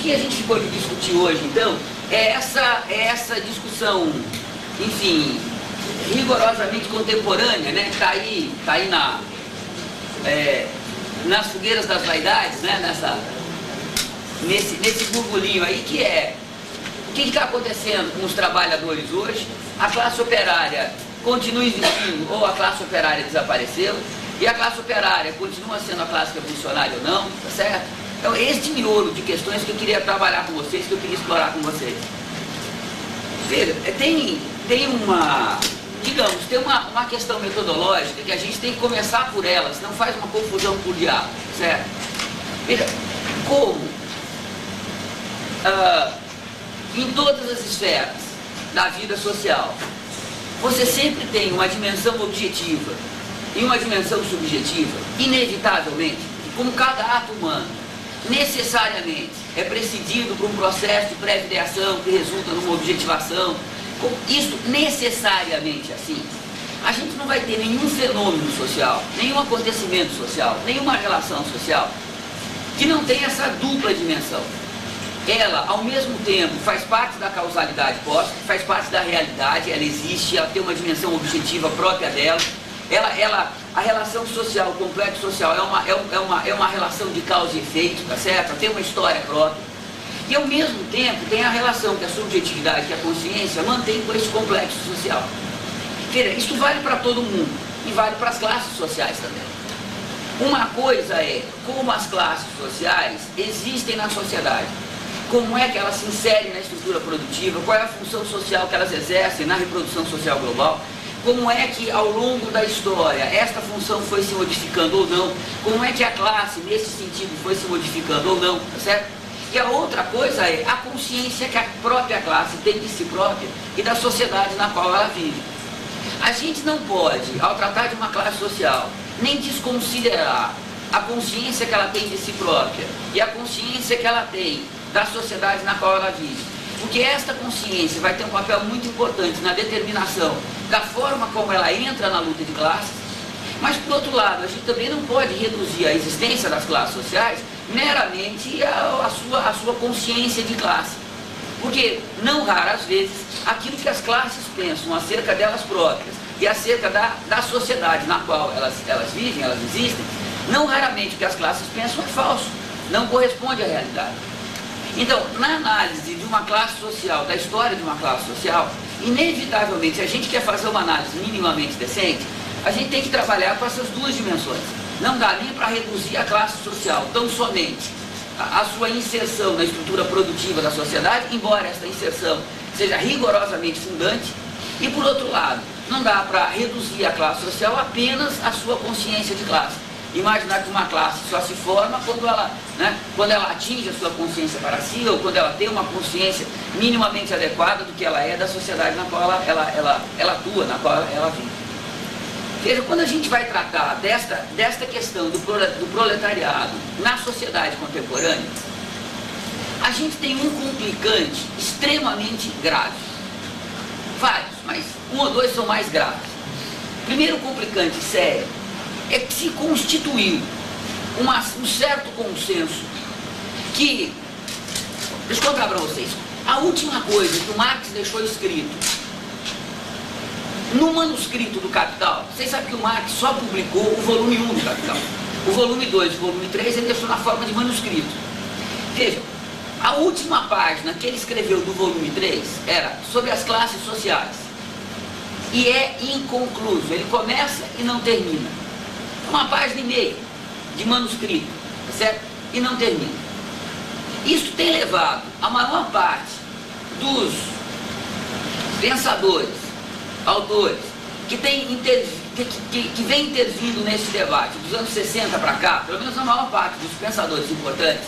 que a gente pode discutir hoje, então, é essa discussão, enfim, rigorosamente contemporânea, né? Está aí nas fogueiras das vaidades, né? Nesse burburinho aí, que é o que está acontecendo com os trabalhadores hoje. A classe operária continua existindo ou a classe operária desapareceu, e a classe operária continua sendo a classe revolucionária ou não, tá certo? Então, este miolo de questões que eu queria trabalhar com vocês, que eu queria explorar com vocês. Veja, tem uma questão metodológica que a gente tem que começar por ela, senão faz uma confusão por diabo, certo? Veja, como em todas as esferas da vida social, você sempre tem uma dimensão objetiva e uma dimensão subjetiva, inevitavelmente, como cada ato humano necessariamente é precedido por um processo de pré-ideação que resulta numa objetivação. Isso necessariamente assim, a gente não vai ter nenhum fenômeno social, nenhum acontecimento social, nenhuma relação social que não tenha essa dupla dimensão. Ela, ao mesmo tempo, faz parte da causalidade posta, faz parte da realidade, ela existe, ela tem uma dimensão objetiva própria dela. A relação social, o complexo social é uma relação de causa e efeito, tá certo? Ela tem uma história própria. E ao mesmo tempo tem a relação que a subjetividade, que a consciência mantém com esse complexo social. Veja, isso vale para todo mundo e vale para as classes sociais também. Uma coisa é como as classes sociais existem na sociedade, como é que elas se inserem na estrutura produtiva, qual é a função social que elas exercem na reprodução social global, como é que ao longo da história esta função foi se modificando ou não, como é que a classe nesse sentido foi se modificando ou não, tá certo? E a outra coisa é a consciência que a própria classe tem de si própria e da sociedade na qual ela vive. A gente não pode, ao tratar de uma classe social, nem desconsiderar a consciência que ela tem de si própria e a consciência que ela tem da sociedade na qual ela vive. Porque esta consciência vai ter um papel muito importante na determinação da forma como ela entra na luta de classes, mas, por outro lado, a gente também não pode reduzir a existência das classes sociais meramente a sua consciência de classe. Porque, não raras vezes, aquilo que as classes pensam acerca delas próprias e acerca da sociedade na qual elas vivem, elas existem, não raramente o que as classes pensam é falso, não corresponde à realidade. Então, na análise de uma classe social, da história de uma classe social, inevitavelmente, se a gente quer fazer uma análise minimamente decente, a gente tem que trabalhar com essas duas dimensões. Não dá nem para reduzir a classe social tão somente a sua inserção na estrutura produtiva da sociedade, embora esta inserção seja rigorosamente fundante, e por outro lado, não dá para reduzir a classe social apenas à sua consciência de classe. Imaginar que uma classe só se forma quando ela atinge a sua consciência para si, ou quando ela tem uma consciência minimamente adequada do que ela é da sociedade na qual ela atua, na qual ela vive. Veja, quando a gente vai tratar desta questão do proletariado na sociedade contemporânea, a gente tem um complicante extremamente grave. Vários, mas um ou dois são mais graves. Primeiro complicante sério é que se constituiu um certo consenso que, deixa eu contar para vocês, a última coisa que o Marx deixou escrito no manuscrito do Capital, vocês sabem que o Marx só publicou o volume 1 do Capital. O volume 2 e o volume 3 ele deixou na forma de manuscrito. Veja, a última página que ele escreveu do volume 3 era sobre as classes sociais. E é inconcluso, ele começa e não termina. Uma página e meia de manuscrito, certo? E não termina. Isso tem levado a maior parte dos pensadores, autores, que vem intervindo nesse debate dos anos 60 para cá, pelo menos a maior parte dos pensadores importantes,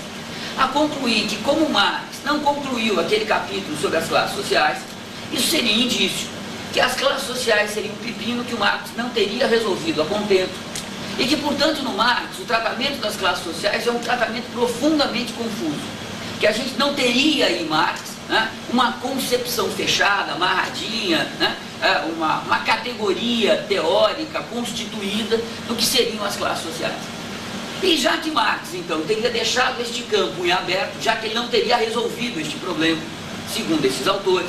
a concluir que, como Marx não concluiu aquele capítulo sobre as classes sociais, isso seria indício que as classes sociais seriam um pepino que o Marx não teria resolvido a contento. E que, portanto, no Marx, o tratamento das classes sociais é um tratamento profundamente confuso. Que a gente não teria em Marx uma concepção fechada, amarradinha, uma categoria teórica constituída do que seriam as classes sociais. E já que Marx, então, teria deixado este campo em aberto, já que ele não teria resolvido este problema, segundo esses autores,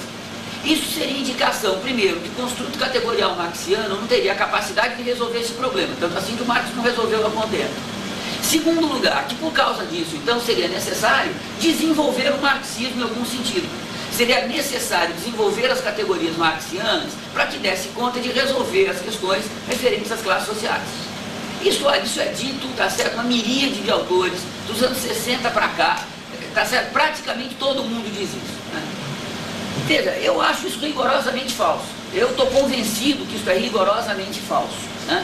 isso seria indicação, primeiro, que o construto categorial marxiano não teria a capacidade de resolver esse problema, tanto assim que o Marx não resolveu a contento. Segundo lugar, que por causa disso, então, seria necessário desenvolver o marxismo em algum sentido. Seria necessário desenvolver as categorias marxianas para que desse conta de resolver as questões referentes às classes sociais. Isso é dito, tá certo, uma miríade de autores, dos anos 60 para cá, tá certo, praticamente todo mundo diz isso, né? Veja, eu acho isso rigorosamente falso. Eu estou convencido que isso é rigorosamente falso, né?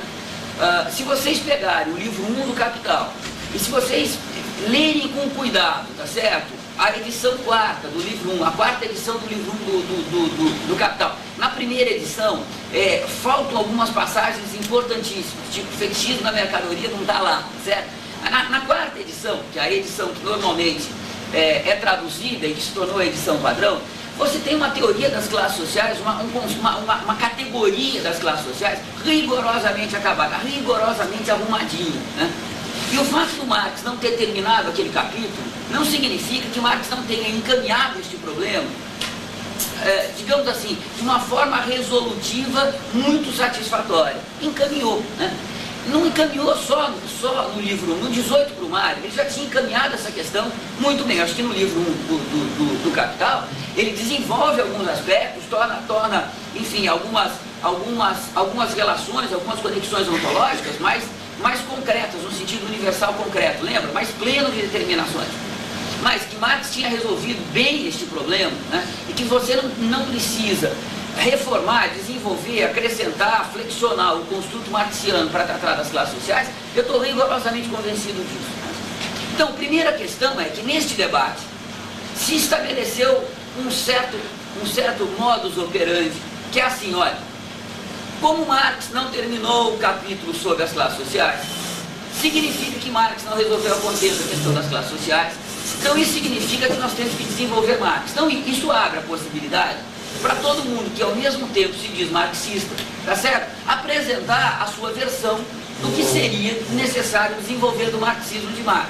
Se vocês pegarem o livro 1 do Capital, e se vocês lerem com cuidado, tá certo, a edição 4ª do livro 1, a 4ª edição do livro 1 do Capital. Na primeira edição, faltam algumas passagens importantíssimas, tipo fetichismo na mercadoria não está lá, certo? Na 4ª edição, que é a edição que normalmente é traduzida e que se tornou a edição padrão, você tem uma teoria das classes sociais, uma categoria das classes sociais rigorosamente acabada, rigorosamente arrumadinha, né? E o fato do Marx não ter terminado aquele capítulo não significa que Marx não tenha encaminhado este problema, digamos assim, de uma forma resolutiva muito satisfatória. Encaminhou, né? Não encaminhou só no livro 1, no 18 Brumário, ele já tinha encaminhado essa questão muito bem. Acho que no livro 1 do Capital, ele desenvolve alguns aspectos, torna enfim, algumas relações, algumas conexões ontológicas mais concretas, no sentido universal concreto, lembra? Mais pleno de determinações. Mas que Marx tinha resolvido bem este problema, né? E que você não precisa reformar, desenvolver, acrescentar, flexionar o construto marxiano para tratar das classes sociais, eu estou rigorosamente convencido disso, né? Então, a primeira questão é que neste debate se estabeleceu um certo modus operandi, que é assim, olha, como Marx não terminou o capítulo sobre as classes sociais, significa que Marx não resolveu a contento a questão das classes sociais, então isso significa que nós temos que desenvolver Marx. Então isso abre a possibilidade para todo mundo que ao mesmo tempo se diz marxista, tá certo? Apresentar a sua versão do que seria necessário desenvolver do marxismo de Marx.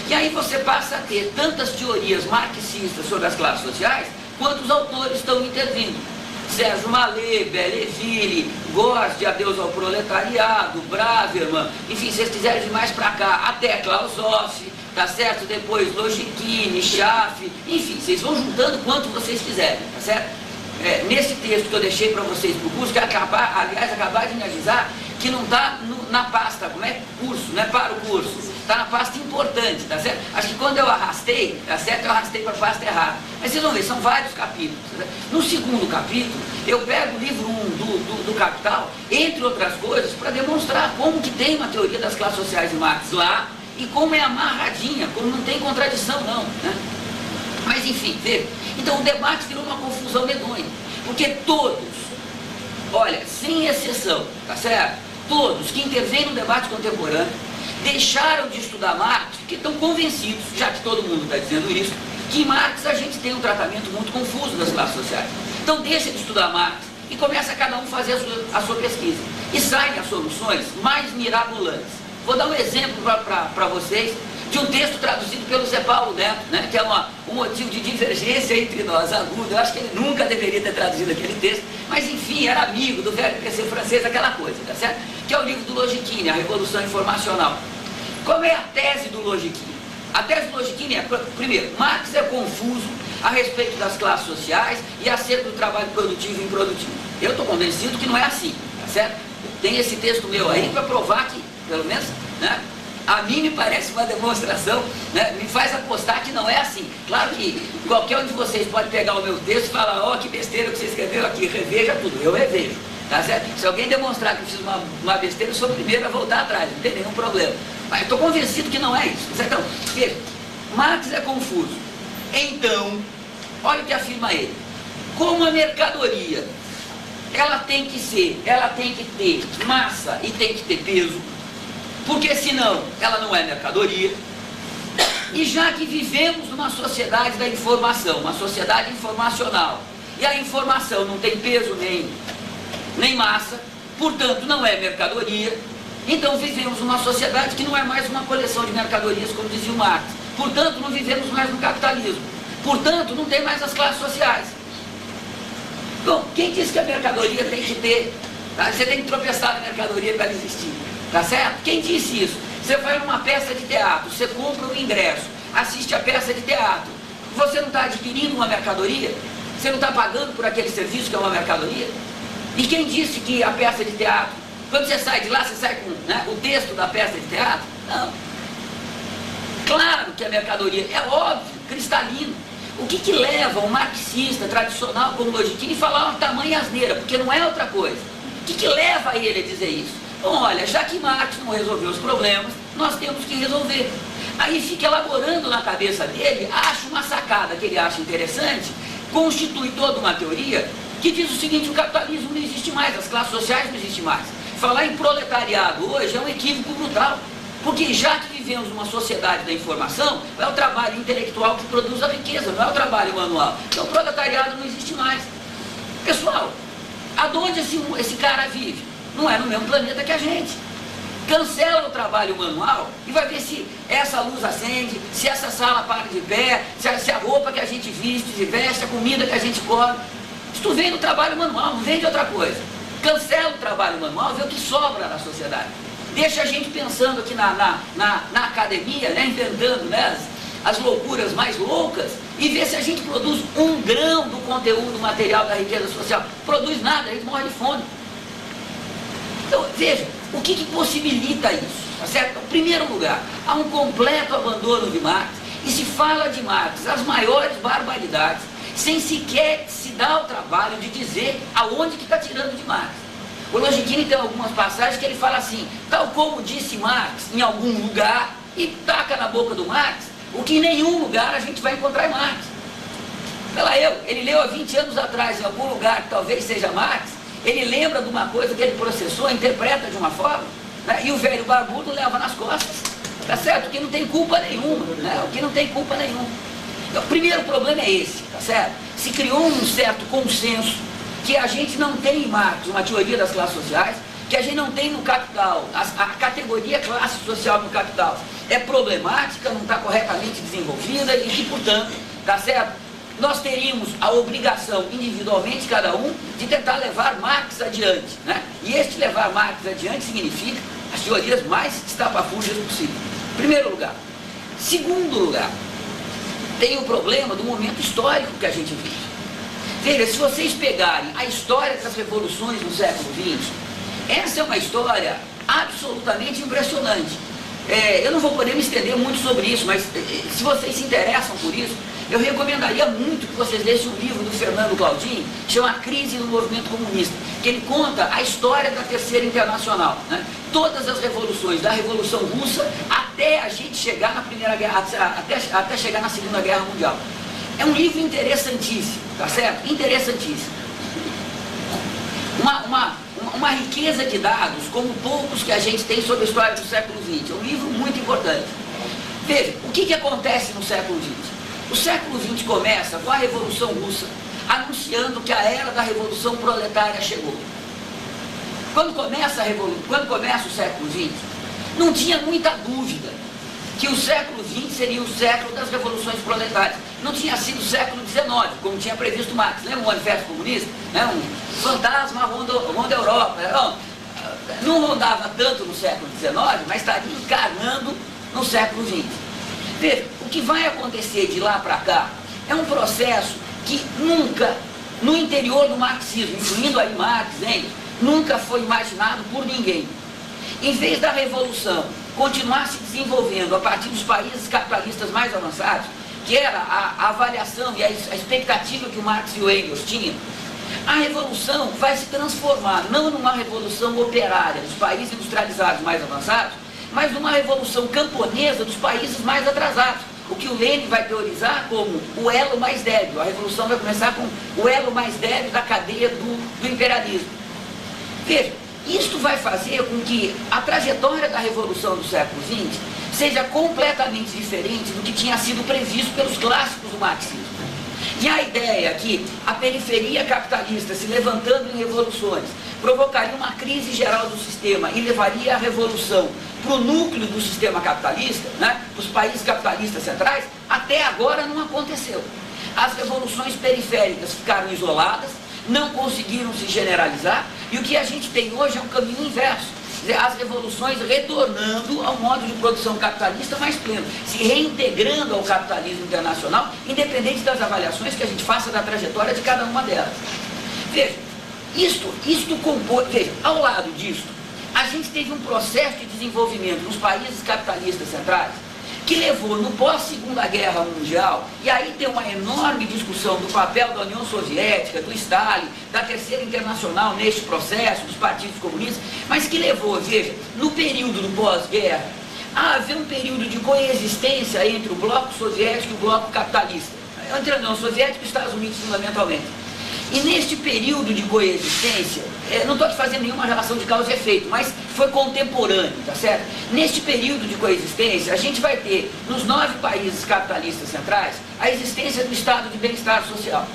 E aí você passa a ter tantas teorias marxistas sobre as classes sociais, quanto os autores estão intervindo. Sérgio Mallet, Belleville, Gorst, de Adeus ao Proletariado, Braverman, enfim, se vocês quiserem ir mais para cá, até Klaus Hoff, tá certo? Depois Logikine, Schaff, enfim, vocês vão juntando quanto vocês quiserem, tá certo? Nesse texto que eu deixei para vocês para o curso, que aliás, acabar de me avisar que não está na pasta, como é curso, não é para o curso, está na pasta importante, tá certo? Acho que quando eu arrastei, tá certo? Eu arrastei para a pasta errada. Mas vocês vão ver, são vários capítulos. Tá, no segundo capítulo, eu pego o livro 1 do Capital, entre outras coisas, para demonstrar como que tem uma teoria das classes sociais de Marx lá, e como é amarradinha, como não tem contradição não, né? Mas enfim, veja. Então o debate virou uma confusão medonha, porque todos, olha, sem exceção, tá certo? Todos que intervêm no debate contemporâneo deixaram de estudar Marx, porque estão convencidos, já que todo mundo está dizendo isso, que em Marx a gente tem um tratamento muito confuso das classes sociais. Então deixa de estudar Marx e começa cada um a fazer a sua pesquisa. E saem as soluções mais mirabolantes. Vou dar um exemplo para vocês de um texto traduzido pelo Zé Paulo Neto, né, que é um motivo de divergência entre nós, agudo. Eu acho que ele nunca deveria ter traduzido aquele texto, mas enfim, era amigo do velho PC francês, aquela coisa, tá certo? Que é o livro do Logikine, A Revolução Informacional. Qual é a tese do Logikine? A tese do Logikine é, primeiro, Marx é confuso a respeito das classes sociais e acerca do trabalho produtivo e improdutivo. Eu estou convencido que não é assim, tá certo? Tem esse texto meu aí para provar que, pelo menos, né, a mim me parece uma demonstração, né, me faz apostar que não é assim. Claro que qualquer um de vocês pode pegar o meu texto e falar, ó, que besteira que você escreveu aqui, reveja tudo, eu revejo, tá certo? Se alguém demonstrar que eu fiz uma besteira, eu sou o primeiro a voltar atrás, não tem nenhum problema. Mas eu estou convencido que não é isso, tá certo? Então, veja, Marx é confuso. Então, olha o que afirma ele. Como a mercadoria, ela tem que ter massa e tem que ter peso, porque senão ela não é mercadoria. E já que vivemos numa sociedade da informação, uma sociedade informacional, e a informação não tem peso nem massa, portanto não é mercadoria, Então vivemos numa sociedade que não é mais uma coleção de mercadorias, como dizia o Marx. Portanto, não vivemos mais no capitalismo. Portanto, não tem mais as classes sociais. Bom, quem disse que a mercadoria tem que ter? Tá? Você tem que tropeçar na mercadoria para ela existir. Tá certo? Quem disse isso? Você vai numa peça de teatro, você compra um ingresso, assiste a peça de teatro. Você não está adquirindo uma mercadoria? Você não está pagando por aquele serviço que é uma mercadoria? E quem disse que a peça de teatro, quando você sai de lá, você sai com, né, o texto da peça de teatro? Não. Claro que a mercadoria é óbvio, cristalino. O que leva um marxista tradicional como Logiquini a falar uma tamanha asneira? Porque não é outra coisa. O que leva ele a dizer isso? Bom, olha, já que Marx não resolveu os problemas, nós temos que resolver. Aí fica elaborando na cabeça dele, acha uma sacada que ele acha interessante, constitui toda uma teoria que diz o seguinte: o capitalismo não existe mais, as classes sociais não existem mais. Falar em proletariado hoje é um equívoco brutal, porque já que vivemos numa sociedade da informação, é o trabalho intelectual que produz a riqueza, não é o trabalho manual. Então o proletariado não existe mais. Pessoal, aonde esse cara vive? Não é no mesmo planeta que a gente. Cancela o trabalho manual e vai ver se essa luz acende, se essa sala para de pé, se a roupa que a gente veste, a comida que a gente come. Isso vem do trabalho manual, não vem de outra coisa. Cancela o trabalho manual, vê o que sobra na sociedade. Deixa a gente pensando aqui na academia, né, inventando, né, as loucuras mais loucas, e vê se a gente produz um grão do conteúdo material da riqueza social. Produz nada, a gente morre de fome. Então, veja, o que possibilita isso? Tá certo? Em primeiro lugar, há um completo abandono de Marx, e se fala de Marx as maiores barbaridades, sem sequer se dar o trabalho de dizer aonde que está tirando de Marx. O Logiquini tem algumas passagens que ele fala assim: tal como disse Marx em algum lugar, e taca na boca do Marx o que em nenhum lugar a gente vai encontrar em Marx. Ele leu há 20 anos atrás em algum lugar que talvez seja Marx, ele lembra de uma coisa que ele processou, interpreta de uma forma, né, e o velho barbudo leva nas costas, tá certo? O que não tem culpa nenhuma, né? O que não tem culpa nenhuma. Então, o primeiro problema é esse, tá certo? Se criou um certo consenso que a gente não tem em Marx uma teoria das classes sociais, que a gente não tem no Capital, a categoria classe social no Capital é problemática, não está corretamente desenvolvida e que, portanto, tá certo? Nós teríamos a obrigação, individualmente, cada um, de tentar levar Marx adiante, né? E este levar Marx adiante significa as teorias mais estapafúrdias possível. Primeiro lugar. Segundo lugar, tem o problema do momento histórico que a gente vive. Veja, se vocês pegarem a história das revoluções do século XX, essa é uma história absolutamente impressionante. Eu não vou poder me estender muito sobre isso, mas se vocês se interessam por isso, eu recomendaria muito que vocês lessem um livro do Fernando Claudin, que chama A Crise no Movimento Comunista, que ele conta a história da Terceira Internacional, né? Todas as revoluções, da Revolução Russa até a gente chegar na Primeira Guerra, até chegar na Segunda Guerra Mundial. É um livro interessantíssimo, tá certo? Interessantíssimo. Uma riqueza de dados, como poucos que a gente tem sobre a história do século XX. É um livro muito importante. Veja, o que acontece no século XX? O século XX começa com a Revolução Russa, anunciando que a era da Revolução Proletária chegou. Quando começa o século XX, não tinha muita dúvida que o século XX seria o século das revoluções proletárias. Não tinha sido o século XIX, como tinha previsto Marx. Lembra o Manifesto Comunista? Um fantasma ronda a Europa. Não rondava tanto no século XIX, mas estaria encarnando no século XX. Veja, o que vai acontecer de lá para cá é um processo que nunca, no interior do marxismo, incluindo aí Marx, nunca foi imaginado por ninguém. Em vez da revolução continuar se desenvolvendo a partir dos países capitalistas mais avançados, que era a avaliação e a expectativa que o Marx e o Engels tinham, a revolução vai se transformar não numa revolução operária dos países industrializados mais avançados, mas numa revolução camponesa dos países mais atrasados, o que o Lenin vai teorizar como o elo mais débil. A revolução vai começar com o elo mais débil da cadeia do imperialismo. Veja, isto vai fazer com que a trajetória da revolução do século XX seja completamente diferente do que tinha sido previsto pelos clássicos do marxismo. E a ideia é que a periferia capitalista se levantando em revoluções provocaria uma crise geral do sistema e levaria a revolução para o núcleo do sistema capitalista, né, os países capitalistas centrais, até agora não aconteceu. As revoluções periféricas ficaram isoladas, não conseguiram se generalizar, e o que a gente tem hoje é um caminho inverso. Quer dizer, as revoluções retornando ao modo de produção capitalista mais pleno, se reintegrando ao capitalismo internacional, independente das avaliações que a gente faça da trajetória de cada uma delas. Veja, isto compõe, veja, ao lado disso, a gente teve um processo de desenvolvimento nos países capitalistas centrais que levou no pós-Segunda Guerra Mundial, e aí tem uma enorme discussão do papel da União Soviética, do Stalin, da Terceira Internacional neste processo, dos partidos comunistas, mas que levou, veja, no período do pós-guerra, a haver um período de coexistência entre o bloco soviético e o bloco capitalista, entre a União Soviética e os Estados Unidos fundamentalmente. E neste período de coexistência, não estou aqui fazendo nenhuma relação de causa e efeito, mas foi contemporâneo, tá certo? Neste período de coexistência, a gente vai ter, nos 9 países capitalistas centrais, a existência do estado de bem-estar social.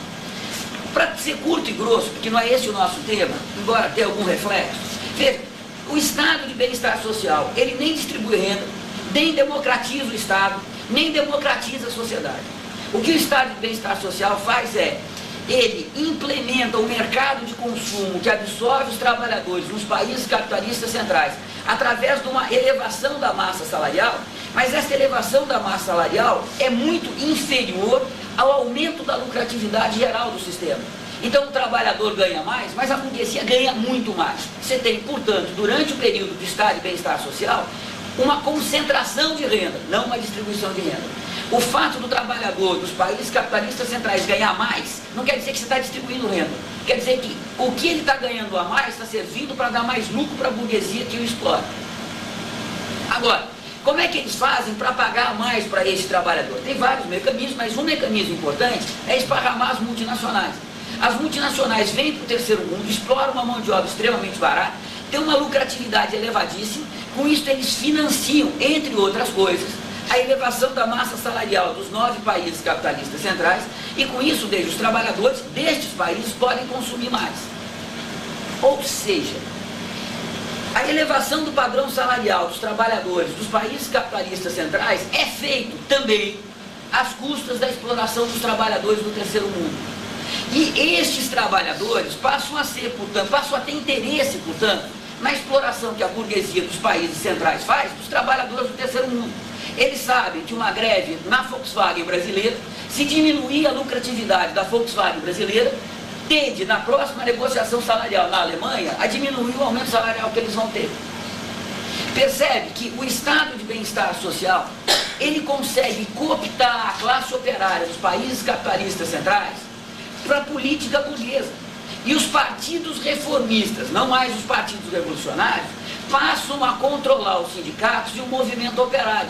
Para ser curto e grosso, porque não é esse o nosso tema, embora tenha algum reflexo, veja, o estado de bem-estar social, ele nem distribui renda, nem democratiza o Estado, nem democratiza a sociedade. O que o estado de bem-estar social faz é, ele implementa o mercado de consumo que absorve os trabalhadores nos países capitalistas centrais através de uma elevação da massa salarial, mas essa elevação da massa salarial é muito inferior ao aumento da lucratividade geral do sistema. Então o trabalhador ganha mais, mas a burguesia ganha muito mais. Você tem, portanto, durante o período do estado de bem-estar social, uma concentração de renda, não uma distribuição de renda. O fato do trabalhador dos países capitalistas centrais ganhar mais, não quer dizer que você está distribuindo renda. Quer dizer que o que ele está ganhando a mais está servindo para dar mais lucro para a burguesia que o explora. Agora, como é que eles fazem para pagar mais para esse trabalhador? Tem vários mecanismos, mas um mecanismo importante é esparramar as multinacionais. As multinacionais vêm para o terceiro mundo, exploram uma mão de obra extremamente barata, tem uma lucratividade elevadíssima, com isso eles financiam, entre outras coisas, a elevação da massa salarial dos 9 países capitalistas centrais, e com isso, desde os trabalhadores destes países podem consumir mais. Ou seja, a elevação do padrão salarial dos trabalhadores dos países capitalistas centrais é feito também às custas da exploração dos trabalhadores do terceiro mundo. E estes trabalhadores passam a ser, portanto, passam a ter interesse, portanto, na exploração que a burguesia dos países centrais faz dos trabalhadores do terceiro mundo. Eles sabem que uma greve na Volkswagen brasileira, se diminuir a lucratividade da Volkswagen brasileira, tende, na próxima negociação salarial na Alemanha, a diminuir o aumento salarial que eles vão ter. Percebe que o estado de bem-estar social, ele consegue cooptar a classe operária dos países capitalistas centrais para a política burguesa. E os partidos reformistas, não mais os partidos revolucionários, passam a controlar os sindicatos e o movimento operário.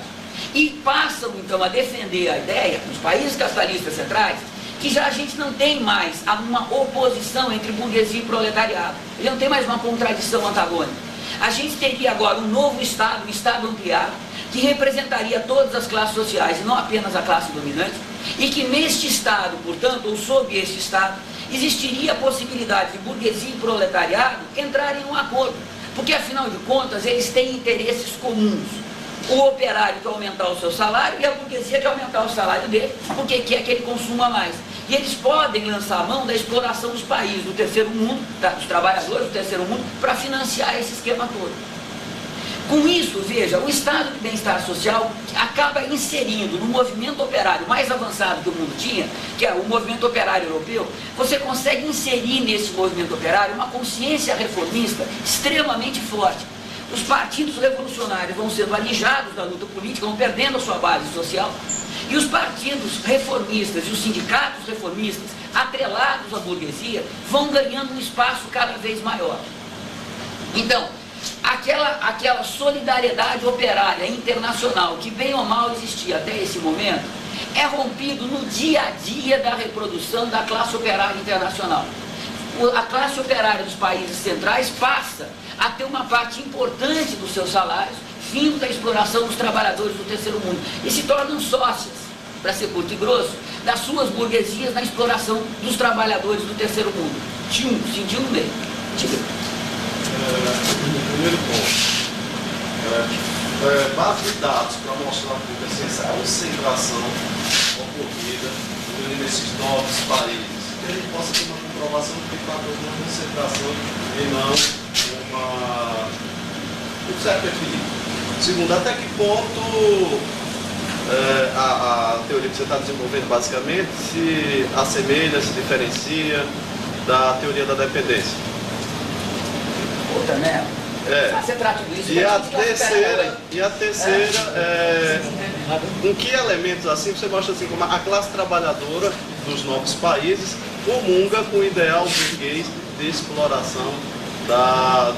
E passam, então, a defender a ideia, nos países capitalistas centrais, que já a gente não tem mais uma oposição entre burguesia e proletariado. Já não tem mais uma contradição antagônica. A gente teria agora um novo Estado, um Estado ampliado, que representaria todas as classes sociais e não apenas a classe dominante, e que neste Estado, portanto, ou sob este Estado, existiria a possibilidade de burguesia e proletariado entrarem em um acordo, porque afinal de contas eles têm interesses comuns. O operário quer aumentar o seu salário e a burguesia quer aumentar o salário dele, porque quer que ele consuma mais. E eles podem lançar a mão da exploração dos países do terceiro mundo, dos trabalhadores do terceiro mundo, para financiar esse esquema todo. Com isso, veja, o estado de bem-estar social acaba inserindo no movimento operário mais avançado que o mundo tinha, que é o movimento operário europeu, você consegue inserir nesse movimento operário uma consciência reformista extremamente forte. Os partidos revolucionários vão sendo alijados da luta política, vão perdendo a sua base social, e os partidos reformistas e os sindicatos reformistas, atrelados à burguesia, vão ganhando um espaço cada vez maior. Então, aquela solidariedade operária internacional que bem ou mal existia até esse momento, é rompido no dia a dia da reprodução da classe operária internacional. A classe operária dos países centrais passa a ter uma parte importante dos seus salários vindo da exploração dos trabalhadores do terceiro mundo e se tornam sócias para ser curto e grosso, das suas burguesias na exploração dos trabalhadores do terceiro mundo. Sentiu no meio. Primeiro ponto. Base de dados para mostrar a ciência, a concentração ocorrida nesses novos países. Que a gente possa ter uma comprovação de que fato houve uma concentração e não um certo equilíbrio. Segundo, até que ponto a teoria que você está desenvolvendo basicamente se assemelha, se diferencia da teoria da dependência? Puta merda. Você trata disso. E a terceira, com que elementos assim você mostra assim como a classe trabalhadora dos novos países comunga com o ideal burguês de exploração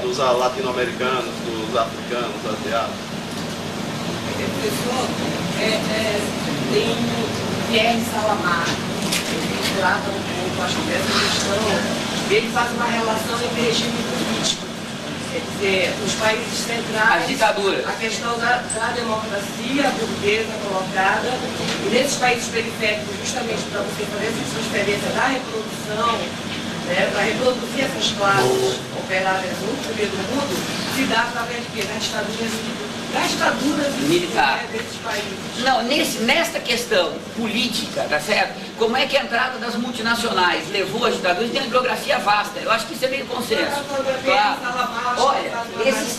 dos latino-americanos, dos africanos, asiáticos? Tem o Pierre Salamar, ele trata um pouco, acho que essa questão, ele faz uma relação entre regime político, quer dizer, os países centrais, as ditaduras, a questão da democracia burguesa colocada, e nesses países periféricos, justamente para você fazer essa transferência da reprodução, né, para reproduzir essas classes operárias no primeiro mundo, se dá através de quê? Gastaduras militar desses países. Não, nesta questão política, tá certo? Como é que a entrada das multinacionais levou a ditaduras? Tem uma bibliografia vasta, eu acho que isso é meio consenso. Claro. Olha, esses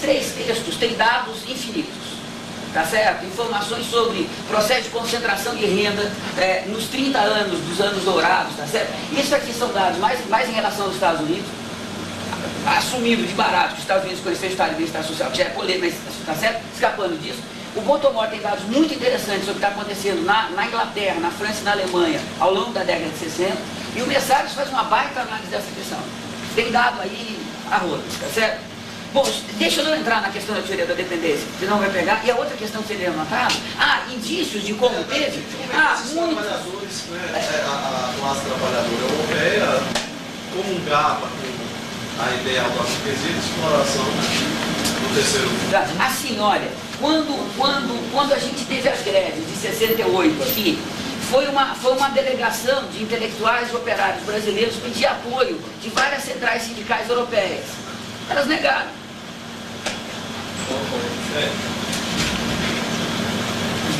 três textos têm dados infinitos, tá certo? Informações sobre processo de concentração de renda nos 30 anos dos anos dourados, tá certo? Isso aqui são dados mais em relação aos Estados Unidos, assumido de barato que os Estados Unidos conheceram o Estado de Bem-Estar Social, que já é polêmico, mas tá certo? Escapando disso. O Baltimore tem dados muito interessantes sobre o que está acontecendo na Inglaterra, na França e na Alemanha ao longo da década de 60, e o Messares faz uma baita análise dessa questão. Tem dado aí a roda, tá certo? Bom, deixa eu não entrar na questão da teoria da dependência, senão vai pegar. E a outra questão que seria levantada, indícios de como teve. Trabalhadores, a classe trabalhadora europeia comungava com a ideia da burguesia de exploração do terceiro mundo. Assim, olha, quando a gente teve as greves de 68 aqui, foi uma delegação de intelectuais e operários brasileiros pedir apoio de várias centrais sindicais europeias. Elas negaram.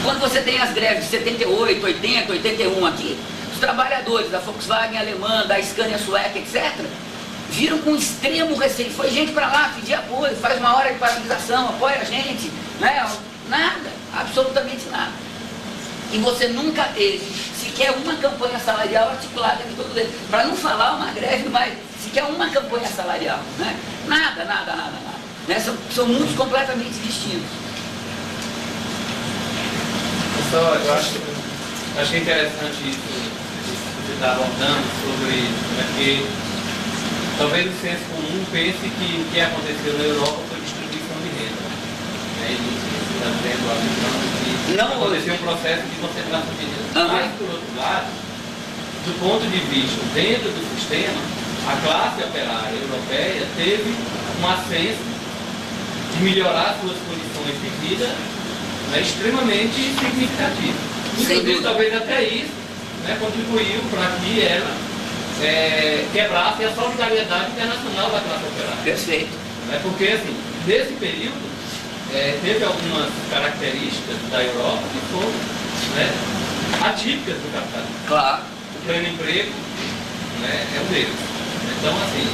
Quando você tem as greves de 78, 80, 81 aqui, os trabalhadores da Volkswagen alemã, da Scania sueca, etc., viram com extremo receio. Foi gente para lá pedir apoio, faz uma hora de paralisação, apoia a gente, né? Nada, absolutamente nada. E você nunca teve sequer uma campanha salarial articulada em todo ele. Para não falar uma greve, mas sequer uma campanha salarial, né? Nada. Né? São mundos completamente distintos. Pessoal, eu acho que é interessante isso que você está abordando sobre que talvez o senso comum pense que o que aconteceu na Europa foi distribuição de renda. E você está dizendo, que não aconteceu um processo de concentração de renda. Mas, por outro lado, do ponto de vista dentro do sistema, a classe operária europeia teve um ascenso de melhorar suas condições de vida extremamente significativo. Inclusive, talvez até isso contribuiu para que ela quebrasse a solidariedade internacional da classe operária. Perfeito. Porque, assim, nesse período, teve algumas características da Europa que foram atípicas do capitalismo. Claro. O pleno emprego é um deles. Então, assim,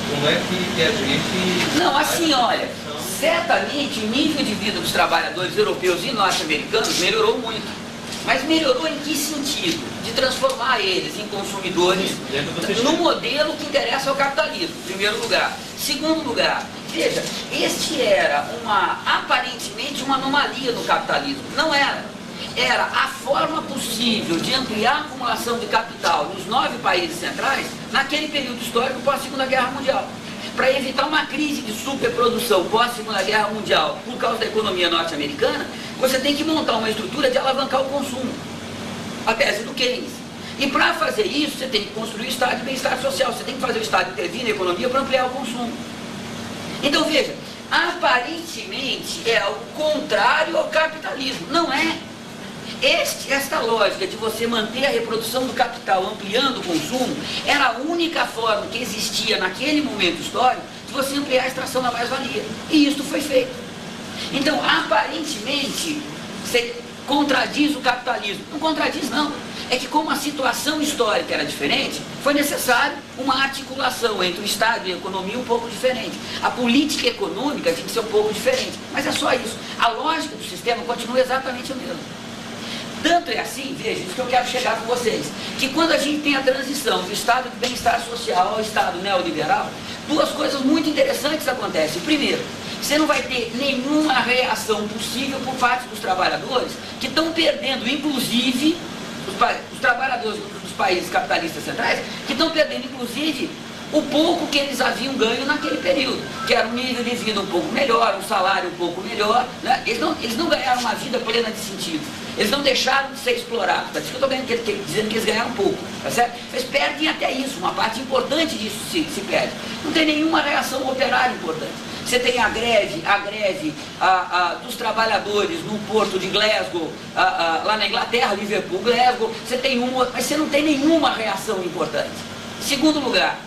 como é que a gente... Não, assim, olha, certamente o nível de vida dos trabalhadores europeus e norte-americanos melhorou muito. Mas melhorou em que sentido? De transformar eles em consumidores no modelo que interessa ao capitalismo, em primeiro lugar. Segundo lugar, veja, este era aparentemente uma anomalia no capitalismo. Não era. Era a forma possível de ampliar a acumulação de capital nos 9 países centrais naquele período histórico pós-Segunda Guerra Mundial. Para evitar uma crise de superprodução pós-Segunda Guerra Mundial por causa da economia norte-americana, você tem que montar uma estrutura de alavancar o consumo. A tese do Keynes. E para fazer isso, você tem que construir o estado de bem-estar social. Você tem que fazer o estado intervir na economia para ampliar o consumo. Então veja, aparentemente é o contrário ao capitalismo. Não é. Esta lógica de você manter a reprodução do capital ampliando o consumo era a única forma que existia naquele momento histórico de você ampliar a extração da mais-valia. E isso foi feito. Então, aparentemente, você contradiz o capitalismo. Não contradiz, não. É que como a situação histórica era diferente, foi necessário uma articulação entre o Estado e a economia um pouco diferente. A política econômica tinha que ser um pouco diferente. Mas é só isso. A lógica do sistema continua exatamente a mesma. Tanto é assim, veja, isso que eu quero chegar com vocês, que quando a gente tem a transição do estado de bem-estar social ao estado neoliberal, duas coisas muito interessantes acontecem. Primeiro, você não vai ter nenhuma reação possível por parte dos trabalhadores que estão perdendo, inclusive, os trabalhadores dos países capitalistas centrais, que estão perdendo, inclusive, o pouco que eles haviam ganho naquele período, que era um nível de vida um pouco melhor, um salário um pouco melhor, né? Eles não ganharam uma vida plena de sentido, eles não deixaram de ser explorados, tá? Isso que eu estou dizendo que eles ganharam pouco, tá certo? Eles perdem até isso, uma parte importante disso se perde. Não tem nenhuma reação operária importante. Você tem a greve dos trabalhadores no porto de Glasgow, lá na Inglaterra, Liverpool, Glasgow, você tem mas você não tem nenhuma reação importante. Segundo lugar,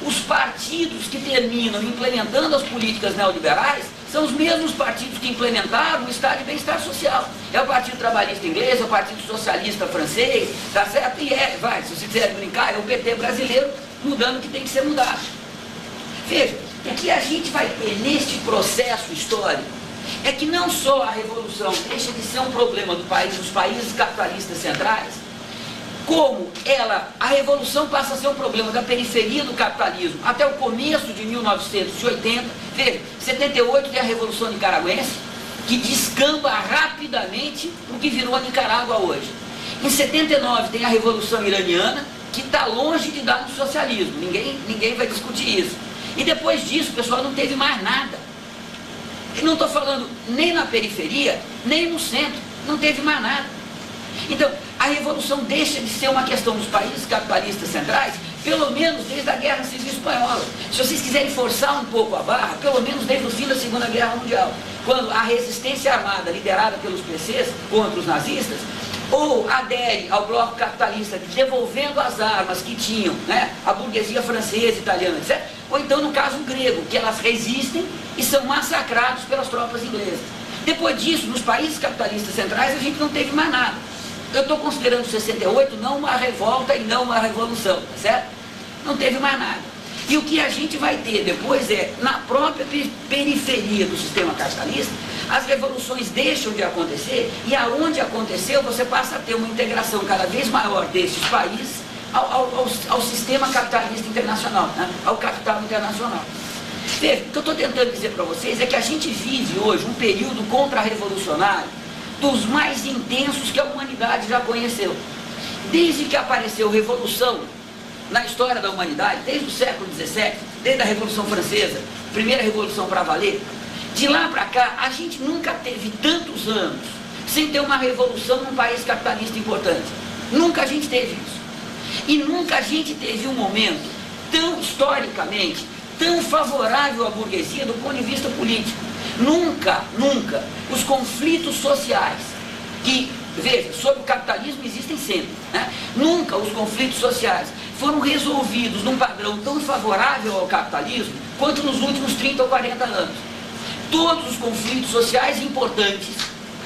os partidos que terminam implementando as políticas neoliberais são os mesmos partidos que implementaram o estado de bem-estar social. É o Partido Trabalhista Inglês, é o Partido Socialista Francês, tá certo? E se você quiser brincar, é o PT brasileiro mudando o que tem que ser mudado. Veja, o que a gente vai ter neste processo histórico é que não só a revolução deixa de ser um problema dos países capitalistas centrais, como a revolução passa a ser um problema da periferia do capitalismo até o começo de 1980. Veja, 78 tem a Revolução Nicaragüense, que descamba rapidamente o que virou a Nicarágua hoje. Em 79 tem a Revolução Iraniana, que está longe de dar no socialismo, ninguém vai discutir isso. E depois disso, o pessoal não teve mais nada. E não estou falando nem na periferia, nem no centro, não teve mais nada. Então, a revolução deixa de ser uma questão dos países capitalistas centrais, pelo menos desde a Guerra Civil Espanhola. Se vocês quiserem forçar um pouco a barra, pelo menos desde o fim da Segunda Guerra Mundial, quando a resistência armada liderada pelos PCs contra os nazistas, ou adere ao bloco capitalista devolvendo as armas que tinham, né, a burguesia francesa, italiana, etc., ou então no caso grego, que elas resistem e são massacrados pelas tropas inglesas. Depois disso, nos países capitalistas centrais, a gente não teve mais nada. Eu estou considerando 68 não uma revolta e não uma revolução, tá certo? Não teve mais nada. E o que a gente vai ter depois na própria periferia do sistema capitalista, as revoluções deixam de acontecer e aonde aconteceu você passa a ter uma integração cada vez maior desses países ao sistema capitalista internacional, né? Ao capital internacional. Veja, o que eu estou tentando dizer para vocês é que a gente vive hoje um período contra-revolucionário dos mais intensos que a humanidade já conheceu. Desde que apareceu revolução na história da humanidade, desde o século XVII, desde a Revolução Francesa, primeira revolução para valer, de lá para cá, a gente nunca teve tantos anos sem ter uma revolução num país capitalista importante. Nunca a gente teve isso. E nunca a gente teve um momento tão historicamente, tão favorável à burguesia do ponto de vista político. Nunca os conflitos sociais que, veja, sob o capitalismo existem sempre, né? Nunca os conflitos sociais foram resolvidos num padrão tão favorável ao capitalismo quanto nos últimos 30 ou 40 anos. Todos os conflitos sociais importantes,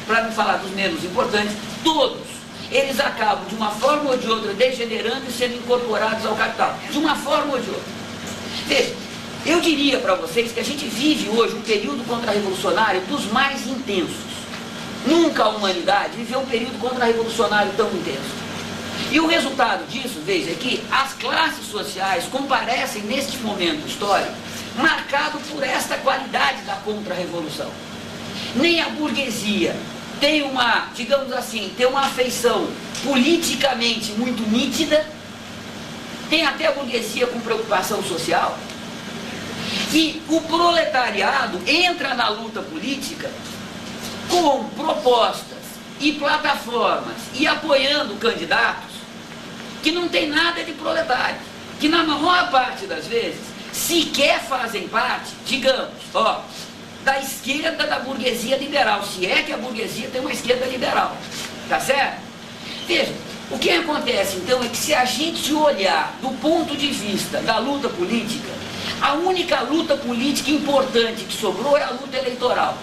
para não falar dos menos importantes, todos, eles acabam de uma forma ou de outra degenerando e sendo incorporados ao capital, de uma forma ou de outra. Veja, eu diria para vocês que a gente vive hoje um período contra-revolucionário dos mais intensos. Nunca a humanidade viveu um período contra-revolucionário tão intenso. E o resultado disso, veja, é que as classes sociais comparecem neste momento histórico marcado por esta qualidade da contra-revolução. Nem a burguesia tem uma, digamos assim, tem uma afeição politicamente muito nítida, tem até a burguesia com preocupação social, e o proletariado entra na luta política com propostas e plataformas e apoiando candidatos que não tem nada de proletário, que na maior parte das vezes sequer fazem parte, digamos, da esquerda da burguesia liberal, se é que a burguesia tem uma esquerda liberal. Tá certo? Veja, o que acontece então é que se a gente olhar do ponto de vista da luta política, a única luta política importante que sobrou é a luta eleitoral.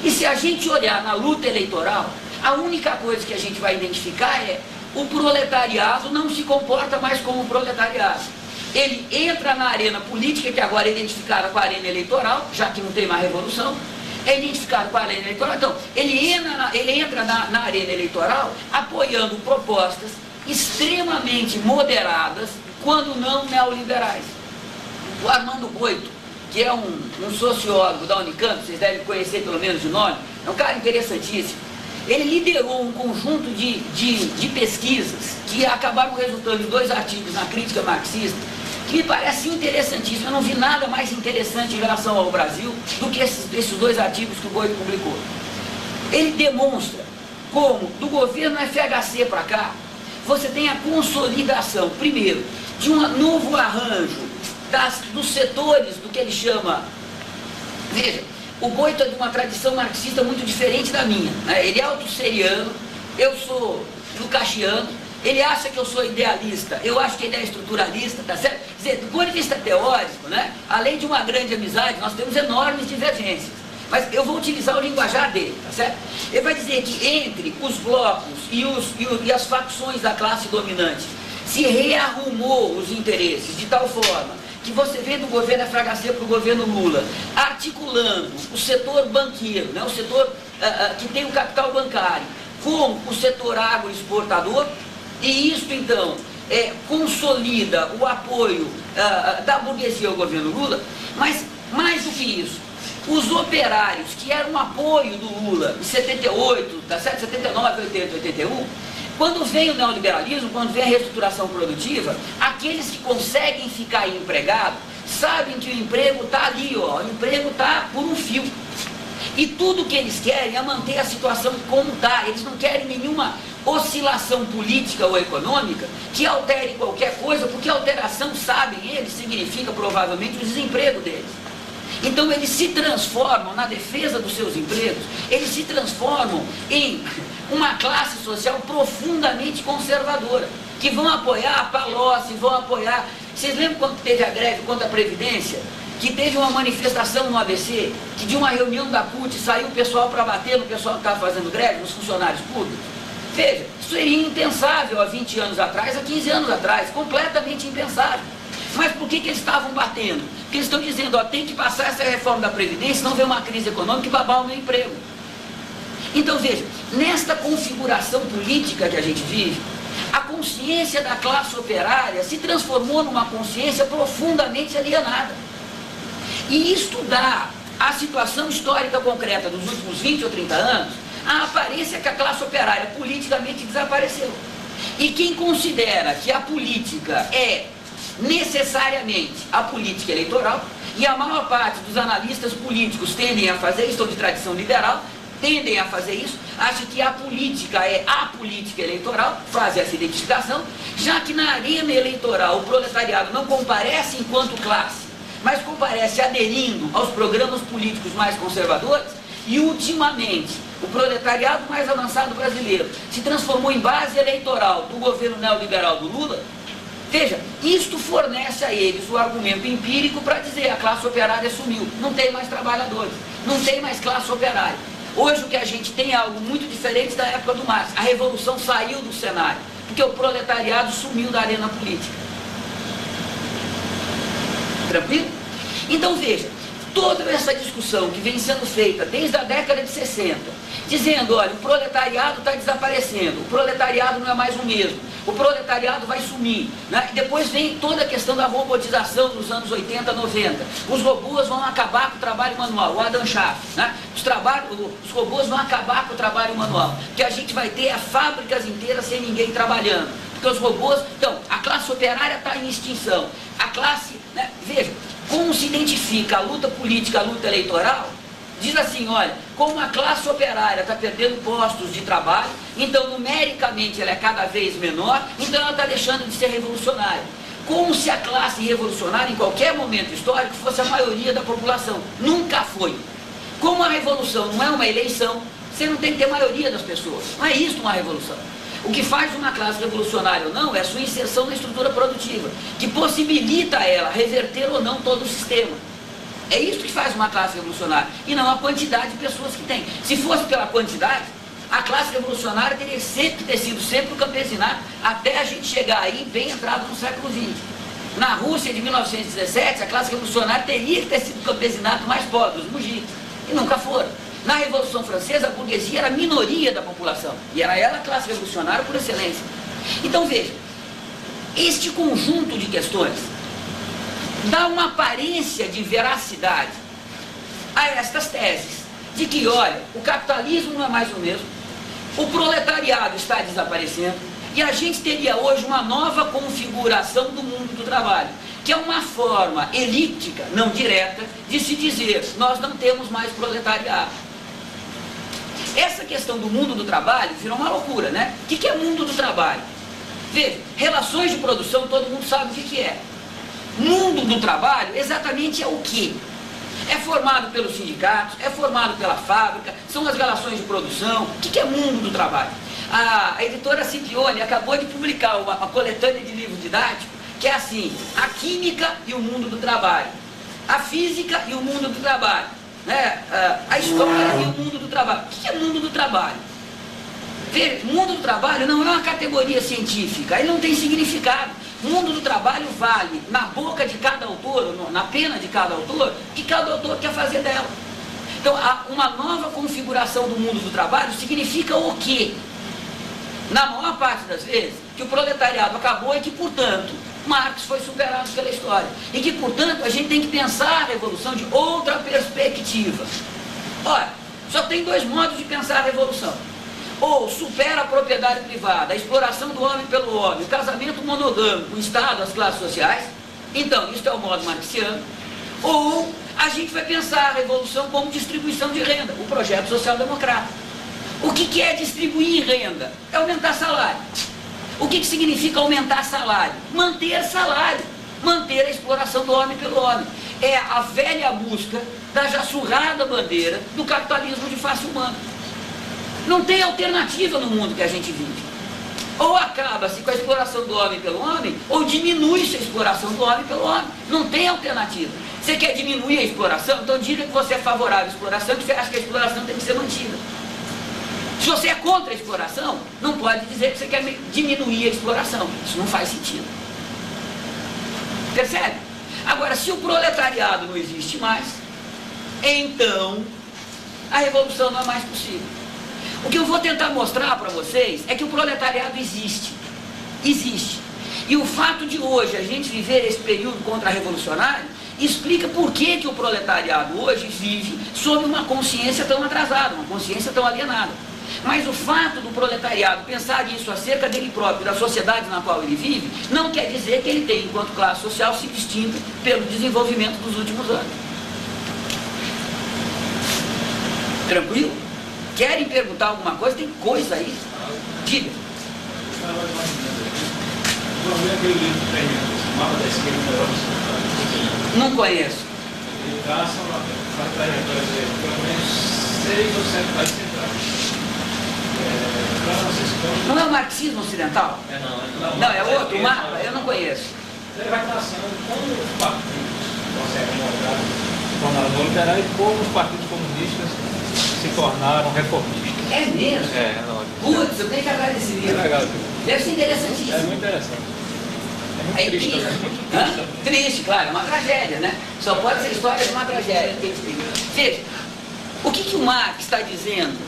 E se a gente olhar na luta eleitoral, a única coisa que a gente vai identificar é o proletariado não se comporta mais como proletariado. Ele entra na arena política, que agora é identificada com a arena eleitoral, já que não tem mais revolução, é identificado com a arena eleitoral. Então, ele entra na arena eleitoral apoiando propostas extremamente moderadas, quando não neoliberais. O Armando Boito, que é um sociólogo da Unicamp, vocês devem conhecer pelo menos de nome, é um cara interessantíssimo. Ele liderou um conjunto de pesquisas que acabaram resultando em 2 artigos na crítica marxista, que me parece interessantíssimo. Eu não vi nada mais interessante em relação ao Brasil do que esses 2 artigos que o Boito publicou. Ele demonstra como, do governo FHC para cá, você tem a consolidação, primeiro, de um novo arranjo dos setores do que ele chama... Veja, o Boito é de uma tradição marxista muito diferente da minha, né? Ele é autosseriano, eu sou lucachiano, ele acha que eu sou idealista, eu acho que ele é estruturalista, tá certo? Quer dizer, do ponto de vista teórico, né? Além de uma grande amizade, nós temos enormes divergências. Mas eu vou utilizar o linguajar dele, tá certo? Ele vai dizer que entre os blocos e as facções da classe dominante se rearrumou os interesses de tal forma que você vê do governo FHC para o governo Lula, articulando o setor banqueiro, né, o setor que tem o capital bancário, com o setor agroexportador, e isso então consolida o apoio da burguesia ao governo Lula, mas mais do que isso, os operários, que eram um apoio do Lula em 78, 79, 80, 81, quando vem o neoliberalismo, quando vem a reestruturação produtiva, aqueles que conseguem ficar empregados sabem que o emprego está ali, ó, o emprego está por um fio. E tudo que eles querem é manter a situação como está. Eles não querem nenhuma oscilação política ou econômica que altere qualquer coisa, porque alteração, sabem eles, significa provavelmente o desemprego deles. Então eles se transformam na defesa dos seus empregos, eles se transformam em uma classe social profundamente conservadora, que vão apoiar a Palocci, vão apoiar... Vocês lembram quando teve a greve contra a Previdência? Que teve uma manifestação no ABC, que de uma reunião da CUT saiu o pessoal para bater no pessoal que estava fazendo greve, nos funcionários públicos? Veja, isso seria impensável há 20 anos atrás, há 15 anos atrás, completamente impensável. Mas por que eles estavam batendo? Porque eles estão dizendo, ó, tem que passar essa reforma da Previdência, senão vem uma crise econômica e babar o meu emprego. Então veja, nesta configuração política que a gente vive, a consciência da classe operária se transformou numa consciência profundamente alienada. E estudar a situação histórica concreta dos últimos 20 ou 30 anos, a aparência que a classe operária politicamente desapareceu. E quem considera que a política é necessariamente a política eleitoral, e a maior parte dos analistas políticos tendem a fazer isso, ou de tradição liberal, tendem a fazer isso, acha que a política é a política eleitoral, faz essa identificação, já que na arena eleitoral o proletariado não comparece enquanto classe, mas comparece aderindo aos programas políticos mais conservadores, e ultimamente o proletariado mais avançado brasileiro se transformou em base eleitoral do governo neoliberal do Lula. Veja, isto fornece a eles o argumento empírico para dizer a classe operária sumiu, não tem mais trabalhadores, não tem mais classe operária. Hoje o que a gente tem é algo muito diferente da época do Marx. A revolução saiu do cenário, porque o proletariado sumiu da arena política. Tranquilo? Então veja, toda essa discussão que vem sendo feita desde a década de 60, dizendo, olha, o proletariado está desaparecendo, o proletariado não é mais o mesmo, o proletariado vai sumir, né? E depois vem toda a questão da robotização nos anos 80, 90. Os robôs vão acabar com o trabalho manual, o Adam Schaff, né? Os robôs vão acabar com o trabalho manual, que a gente vai ter fábricas inteiras sem ninguém trabalhando, porque os robôs... Então, a classe operária está em extinção, a classe... Né? Veja, como se identifica a luta política, a luta eleitoral? Diz assim, olha, como a classe operária está perdendo postos de trabalho, então numericamente ela é cada vez menor, então ela está deixando de ser revolucionária. Como se a classe revolucionária, em qualquer momento histórico, fosse a maioria da população. Nunca foi. Como a revolução não é uma eleição, você não tem que ter maioria das pessoas. Não é isso uma revolução. O que faz uma classe revolucionária ou não é a sua inserção na estrutura produtiva, que possibilita a ela reverter ou não todo o sistema. É isso que faz uma classe revolucionária, e não a quantidade de pessoas que tem. Se fosse pela quantidade, a classe revolucionária teria sempre ter sido sempre o campesinato, até a gente chegar aí bem entrado no século XX. Na Rússia de 1917, a classe revolucionária teria que ter sido o campesinato mais pobre, os mujiques, e nunca foram. Na Revolução Francesa, a burguesia era a minoria da população, e era ela a classe revolucionária por excelência. Então veja, este conjunto de questões dá uma aparência de veracidade a estas teses, de que, olha, o capitalismo não é mais o mesmo, o proletariado está desaparecendo, e a gente teria hoje uma nova configuração do mundo do trabalho, que é uma forma elíptica, não direta, de se dizer, nós não temos mais proletariado. Essa questão do mundo do trabalho virou uma loucura, né? O que é mundo do trabalho? Veja, relações de produção, todo mundo sabe o que é. Mundo do trabalho exatamente é o quê? É formado pelos sindicatos, é formado pela fábrica, são as relações de produção. O que é mundo do trabalho? A editora Scipione acabou de publicar uma coletânea de livros didáticos que é assim, a química e o mundo do trabalho, a física e o mundo do trabalho, né? A história e o mundo do trabalho. O que é mundo do trabalho? Veja, mundo do trabalho não é uma categoria científica, ele não tem significado. O mundo do trabalho vale na boca de cada autor, na pena de cada autor, o que cada autor quer fazer dela. Então, uma nova configuração do mundo do trabalho significa o quê? Na maior parte das vezes, que o proletariado acabou e que, portanto, Marx foi superado pela história. E que, portanto, a gente tem que pensar a revolução de outra perspectiva. Olha, só tem dois modos de pensar a revolução. Ou supera a propriedade privada, a exploração do homem pelo homem, o casamento monogâmico, o Estado, as classes sociais. Então, isso é o modo marxiano. Ou a gente vai pensar a revolução como distribuição de renda, o projeto social-democrata. O que é distribuir renda? É aumentar salário. O que significa aumentar salário? Manter salário, manter a exploração do homem pelo homem. É a velha busca da já surrada bandeira do capitalismo de face humana. Não tem alternativa no mundo que a gente vive. Ou acaba-se com a exploração do homem pelo homem, ou diminui-se a exploração do homem pelo homem. Não tem alternativa. Você quer diminuir a exploração? Então diga que você é favorável à exploração, que você acha que a exploração tem que ser mantida. Se você é contra a exploração, não pode dizer que você quer diminuir a exploração. Isso não faz sentido. Percebe? Agora, se o proletariado não existe mais, então a revolução não é mais possível. O que eu vou tentar mostrar para vocês é que o proletariado existe. Existe. E o fato de hoje a gente viver esse período contra-revolucionário explica por que o proletariado hoje vive sob uma consciência tão atrasada, uma consciência tão alienada. Mas o fato do proletariado pensar isso acerca dele próprio, da sociedade na qual ele vive, não quer dizer que ele tem, enquanto classe social, se distinta pelo desenvolvimento dos últimos anos. Tranquilo? Querem perguntar alguma coisa? Tem coisa aí? Diga. Não conheço. Ele traça uma trajetória de pelo menos 6 ou 7 países centrais. Não é o marxismo ocidental? Não, é outro mapa? Eu não conheço. Ele vai traçando como os partidos conseguem mostrar se tornaram liberais e como os partidos comunistas se tornaram reformistas. É mesmo? É, não. Putz, eu tenho que agradecer esse livro. É legal. Deve ser interessantíssimo. É muito interessante. É muito triste também. Triste, claro, é uma tragédia, né? Só pode ser história de uma tragédia. Veja, o que o Marx está dizendo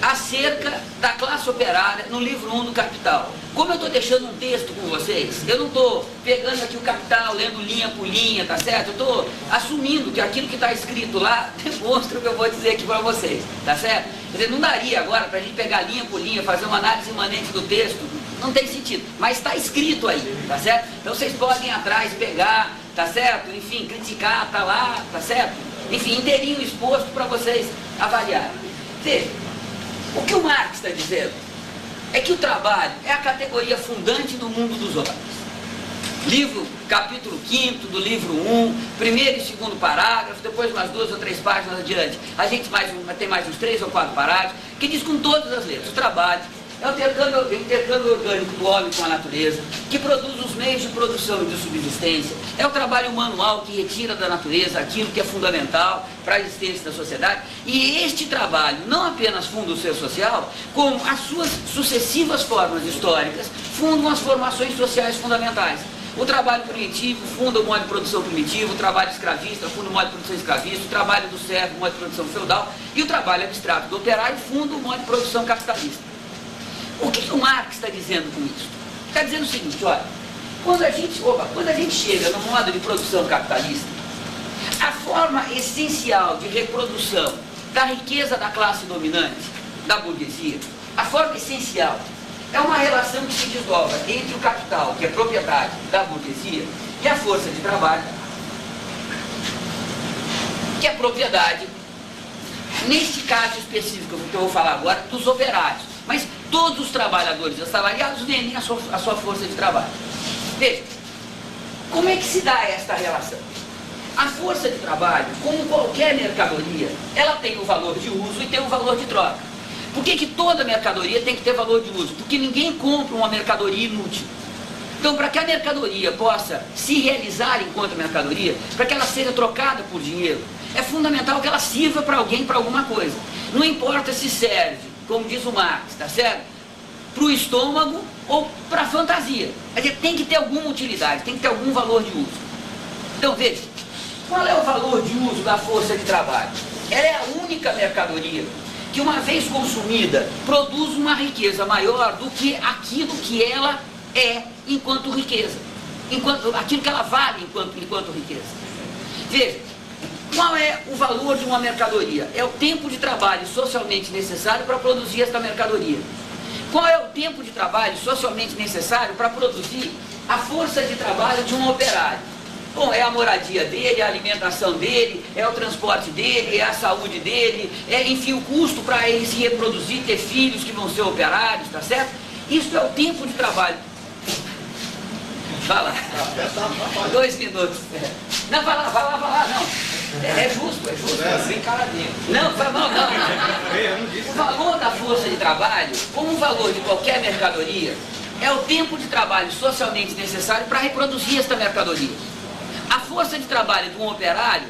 acerca da classe operária no livro 1 do Capital? Como eu estou deixando um texto com vocês, eu não estou pegando aqui o Capital, lendo linha por linha, tá certo? Eu estou assumindo que aquilo que está escrito lá demonstra o que eu vou dizer aqui para vocês, tá certo? Quer dizer, não daria agora para a gente pegar linha por linha, fazer uma análise imanente do texto, não tem sentido, mas está escrito aí, tá certo? Então vocês podem ir atrás, pegar, tá certo? Enfim, criticar, tá lá, tá certo? Enfim, inteirinho exposto para vocês avaliarem. Veja, o que o Marx está dizendo é que o trabalho é a categoria fundante no mundo dos homens. Capítulo 5º do livro 1, primeiro e segundo parágrafo, depois umas 2 ou 3 páginas adiante, a gente tem mais uns 3 ou 4 parágrafos, que diz com todas as letras: o trabalho é o intercâmbio orgânico do homem com a natureza, que produz os meios de produção e de subsistência, é o trabalho manual que retira da natureza aquilo que é fundamental para a existência da sociedade, e este trabalho não apenas funda o ser social, como as suas sucessivas formas históricas fundam as formações sociais fundamentais. O trabalho primitivo funda o modo de produção primitivo, o trabalho escravista funda o modo de produção escravista, o trabalho do servo o modo de produção feudal, e o trabalho abstrato do operário funda o modo de produção capitalista. O que o Marx está dizendo com isso? Está dizendo o seguinte: olha, quando a gente chega no modo de produção capitalista, a forma essencial de reprodução da riqueza da classe dominante, da burguesia, a forma essencial é uma relação que se desdobra entre o capital, que é propriedade da burguesia, e a força de trabalho, que é propriedade, neste caso específico que eu vou falar agora, dos operários. Mas todos os trabalhadores assalariados vendem a sua força de trabalho. Veja, como é que se dá esta relação? A força de trabalho, como qualquer mercadoria, ela tem o valor de uso e tem o valor de troca. Por que toda mercadoria tem que ter valor de uso? Porque ninguém compra uma mercadoria inútil. Então, para que a mercadoria possa se realizar enquanto mercadoria, para que ela seja trocada por dinheiro, é fundamental que ela sirva para alguém, para alguma coisa. Não importa se serve, como diz o Marx, tá certo? Para o estômago ou para a fantasia. Quer dizer, tem que ter alguma utilidade, tem que ter algum valor de uso. Então, veja, qual é o valor de uso da força de trabalho? Ela é a única mercadoria que, uma vez consumida, produz uma riqueza maior do que aquilo que ela é enquanto riqueza, aquilo que ela vale enquanto riqueza. Veja, qual é o valor de uma mercadoria? É o tempo de trabalho socialmente necessário para produzir esta mercadoria. Qual é o tempo de trabalho socialmente necessário para produzir a força de trabalho de um operário? Bom, é a moradia dele, a alimentação dele, é o transporte dele, é a saúde dele, é, enfim, o custo para ele se reproduzir, ter filhos que vão ser operários, tá certo? Isso é o tempo de trabalho. Vai lá. 2 minutos. Não, vai lá, não. É justo. É assim, caradinho. Não. O valor da força de trabalho, como o valor de qualquer mercadoria, é o tempo de trabalho socialmente necessário para reproduzir esta mercadoria. A força de trabalho de um operário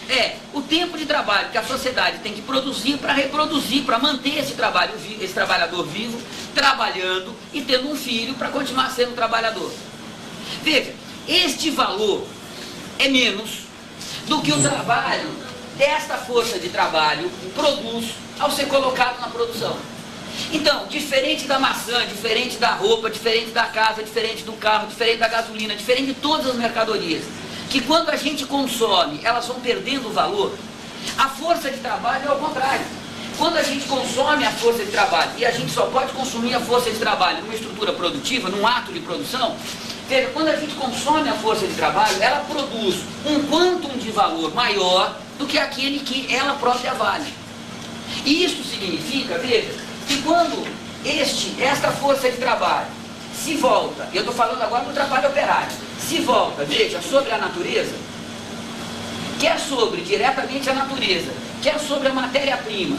é o tempo de trabalho que a sociedade tem que produzir para reproduzir, para manter esse trabalhador vivo, trabalhando e tendo um filho para continuar sendo trabalhador. Veja, este valor é menos do que o trabalho desta força de trabalho produz ao ser colocado na produção. Então, diferente da maçã, diferente da roupa, diferente da casa, diferente do carro, diferente da gasolina, diferente de todas as mercadorias, que quando a gente consome, elas vão perdendo valor, a força de trabalho é ao contrário. Quando a gente consome a força de trabalho, e a gente só pode consumir a força de trabalho numa estrutura produtiva, num ato de produção, veja, quando a gente consome a força de trabalho, ela produz um quantum de valor maior do que aquele que ela própria vale. E isso significa, veja, que quando esta força de trabalho se volta, eu estou falando agora do trabalho operário, se volta, veja, sobre a natureza, quer sobre diretamente a natureza, quer sobre a matéria-prima,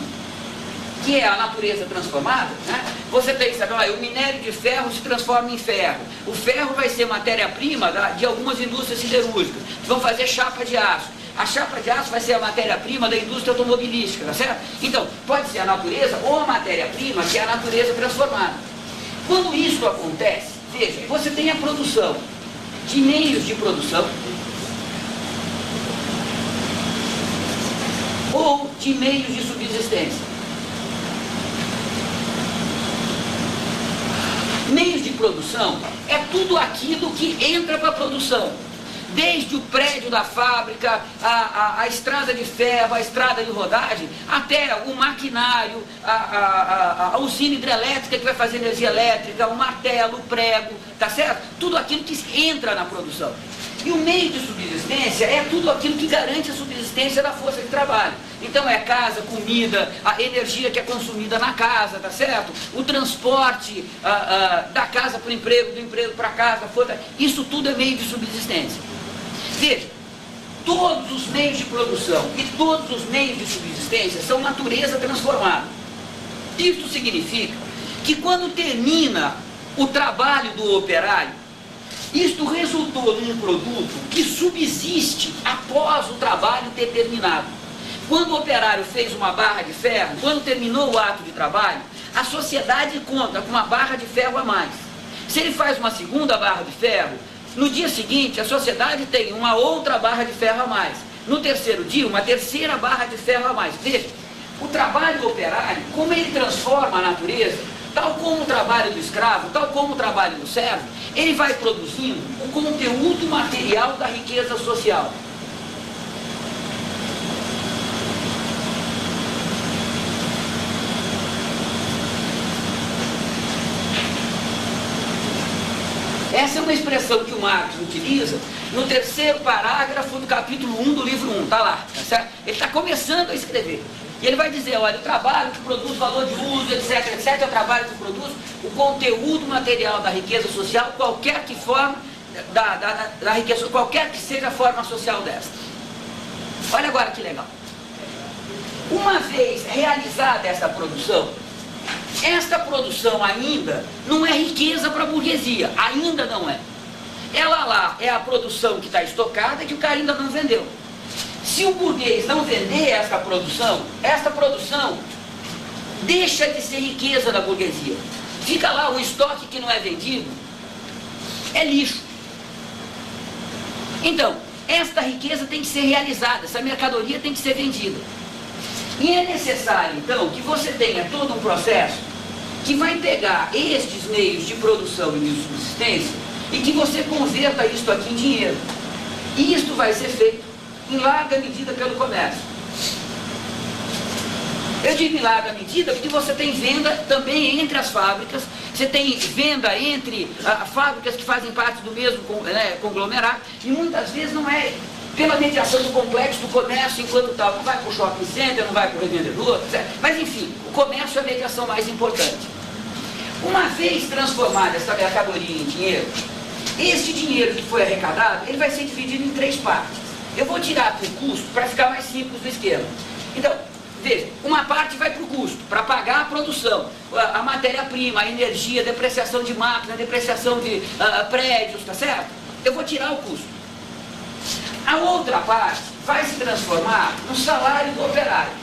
que é a natureza transformada, né? Você pensa, olha, o minério de ferro se transforma em ferro. O ferro vai ser matéria-prima de algumas indústrias siderúrgicas, que vão fazer chapa de aço. A chapa de aço vai ser a matéria-prima da indústria automobilística, tá certo? Então, pode ser a natureza ou a matéria-prima, que é a natureza transformada. Quando isso acontece, veja, você tem a produção de meios de produção ou de meios de subsistência. Meios de produção é tudo aquilo que entra para a produção. Desde o prédio da fábrica, a estrada de ferro, a estrada de rodagem, até o maquinário, a usina hidrelétrica que vai fazer energia elétrica, o martelo, o prego, tá certo? Tudo aquilo que entra na produção. E o meio de subsistência é tudo aquilo que garante a subsistência da força de trabalho. Então é casa, comida, a energia que é consumida na casa, tá certo? O transporte da casa para o emprego, do emprego para casa, isso tudo é meio de subsistência. Veja, todos os meios de produção e todos os meios de subsistência são natureza transformada. Isso significa que quando termina o trabalho do operário, isto resultou num produto que subsiste após o trabalho ter terminado. Quando o operário fez uma barra de ferro, quando terminou o ato de trabalho, a sociedade conta com uma barra de ferro a mais. Se ele faz uma segunda barra de ferro, no dia seguinte a sociedade tem uma outra barra de ferro a mais. No terceiro dia, uma terceira barra de ferro a mais. Veja, o trabalho operário, como ele transforma a natureza, tal como o trabalho do escravo, tal como o trabalho do servo, ele vai produzindo o conteúdo material da riqueza social. Essa é uma expressão que o Marx utiliza no terceiro parágrafo do capítulo 1 do livro 1, está lá, tá certo? Ele está começando a escrever. E ele vai dizer, olha, o trabalho que produz valor de uso, etc, etc, é o trabalho que produz o conteúdo material da riqueza social, qualquer que forma, da riqueza, qualquer que seja a forma social desta. Olha agora que legal. Uma vez realizada esta produção ainda não é riqueza para a burguesia, ainda não é. Ela lá é a produção que está estocada e que o cara ainda não vendeu. Se o burguês não vender esta produção deixa de ser riqueza da burguesia. Fica lá o estoque que não é vendido, é lixo. Então, esta riqueza tem que ser realizada, essa mercadoria tem que ser vendida. E é necessário, então, que você tenha todo um processo que vai pegar estes meios de produção e de subsistência e que você converta isto aqui em dinheiro. E isto vai ser feito em larga medida pelo comércio. Eu digo em larga medida porque você tem venda também entre as fábricas, você tem venda entre fábricas que fazem parte do mesmo conglomerado, e muitas vezes não é pela mediação do complexo do comércio enquanto tal, não vai para o shopping center, não vai para o revendedor, etc. Mas enfim, o comércio é a mediação mais importante. Uma vez transformada essa mercadoria em dinheiro, este dinheiro que foi arrecadado, ele vai ser dividido em 3 partes. Eu vou tirar para o custo para ficar mais simples do esquema. Então, veja, uma parte vai para o custo, para pagar a produção, a matéria-prima, a energia, a depreciação de máquina, a depreciação de prédios, tá certo? Eu vou tirar o custo. A outra parte vai se transformar no salário do operário.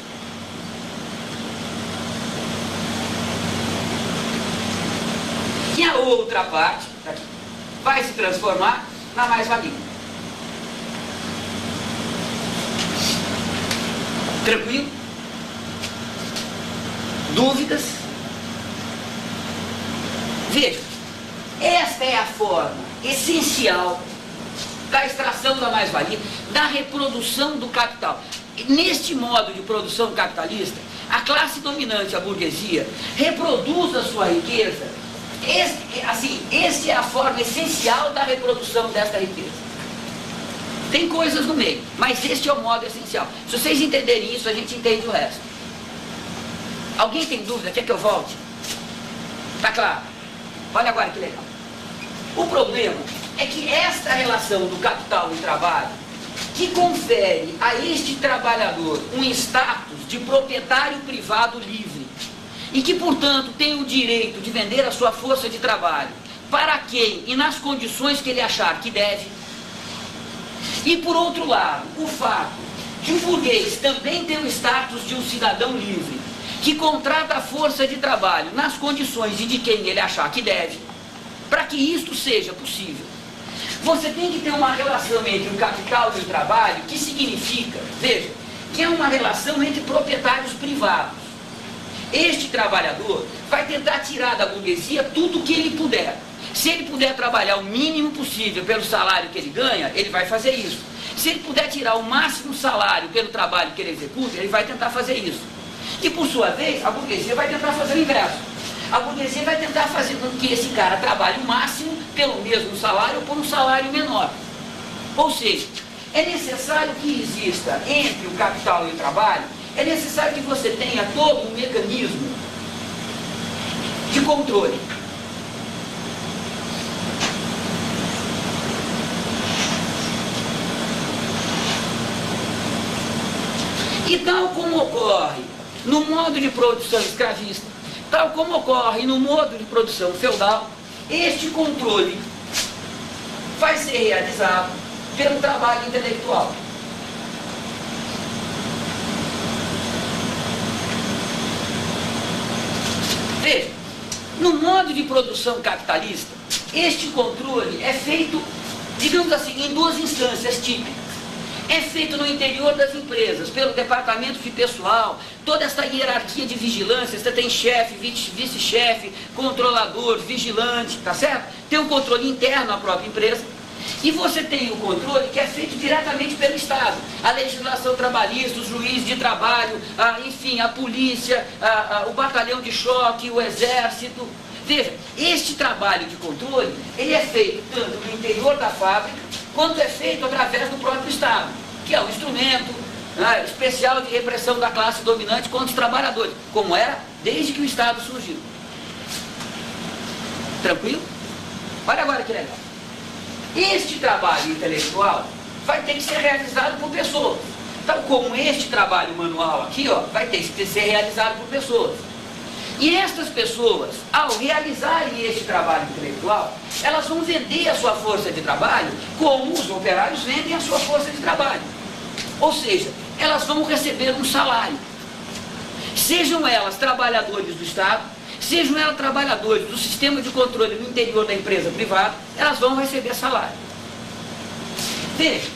E a outra parte vai se transformar na mais-valia. Tranquilo? Dúvidas? Veja, esta é a forma essencial da extração da mais-valia, da reprodução do capital. Neste modo de produção capitalista, a classe dominante, a burguesia, reproduz a sua riqueza. Esta é a forma essencial da reprodução desta riqueza. Tem coisas no meio, mas este é o modo essencial. Se vocês entenderem isso, a gente entende o resto. Alguém tem dúvida? Quer que eu volte? Tá claro? Olha agora que legal. O problema é que esta relação do capital e trabalho, que confere a este trabalhador um status de proprietário privado livre, e que, portanto, tem o direito de vender a sua força de trabalho para quem e nas condições que ele achar que deve. E, por outro lado, o fato que o burguês também tem o status de um cidadão livre, que contrata a força de trabalho nas condições e de quem ele achar que deve. Para que isto seja possível, você tem que ter uma relação entre o capital e o trabalho, que significa, veja, que é uma relação entre proprietários privados. Este trabalhador vai tentar tirar da burguesia tudo o que ele puder. Se ele puder trabalhar o mínimo possível pelo salário que ele ganha, ele vai fazer isso. Se ele puder tirar o máximo salário pelo trabalho que ele executa, ele vai tentar fazer isso. E por sua vez, a burguesia vai tentar fazer o inverso. A burguesia vai tentar fazer com que esse cara trabalhe o máximo pelo mesmo salário ou por um salário menor. Ou seja, é necessário que exista entre o capital e o trabalho, é necessário que você tenha todo um mecanismo de controle. E tal como ocorre no modo de produção escravista, tal como ocorre no modo de produção feudal, este controle vai ser realizado pelo trabalho intelectual. Veja, no modo de produção capitalista, este controle é feito, digamos assim, em duas instâncias típicas. É feito no interior das empresas, pelo departamento de pessoal, toda essa hierarquia de vigilância, você tem chefe, vice-chefe, controlador, vigilante, tá certo? Tem um controle interno à própria empresa. E você tem o controle que é feito diretamente pelo Estado. A legislação trabalhista, os juízes de trabalho, enfim, a polícia, o batalhão de choque, o exército. Veja, este trabalho de controle, ele é feito tanto no interior da fábrica, quanto é feito através do próprio Estado, que é um instrumento especial de repressão da classe dominante contra os trabalhadores, como era desde que o Estado surgiu. Tranquilo? Olha agora que legal. Este trabalho intelectual vai ter que ser realizado por pessoas. Então, como este trabalho manual aqui, ó, vai ter que ser realizado por pessoas. E estas pessoas, ao realizarem este trabalho intelectual, elas vão vender a sua força de trabalho como os operários vendem a sua força de trabalho. Ou seja, elas vão receber um salário. Sejam elas trabalhadores do Estado, sejam elas trabalhadores do sistema de controle no interior da empresa privada, elas vão receber salário. Veja,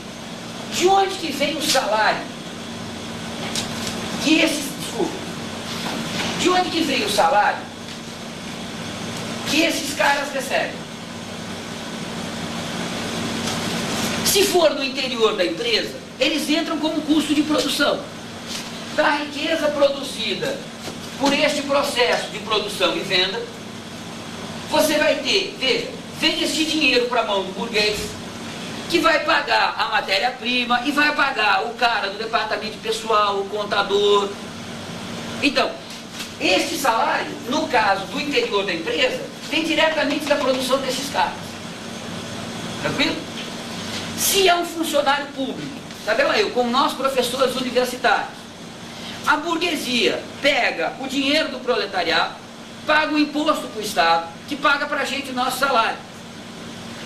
de onde que vem o salário que esses... De onde que veio o salário que esses caras recebem? Se for no interior da empresa, eles entram como custo de produção. Da riqueza produzida por este processo de produção e venda, você vai ter, veja, vem este dinheiro para a mão do burguês, que vai pagar a matéria-prima e vai pagar o cara do departamento pessoal, o contador. Então, este salário, no caso do interior da empresa, vem diretamente da produção desses caras. Tranquilo? Se é um funcionário público, sabe lá eu, como nós professores universitários, a burguesia pega o dinheiro do proletariado, paga o imposto para o Estado, que paga para a gente o nosso salário.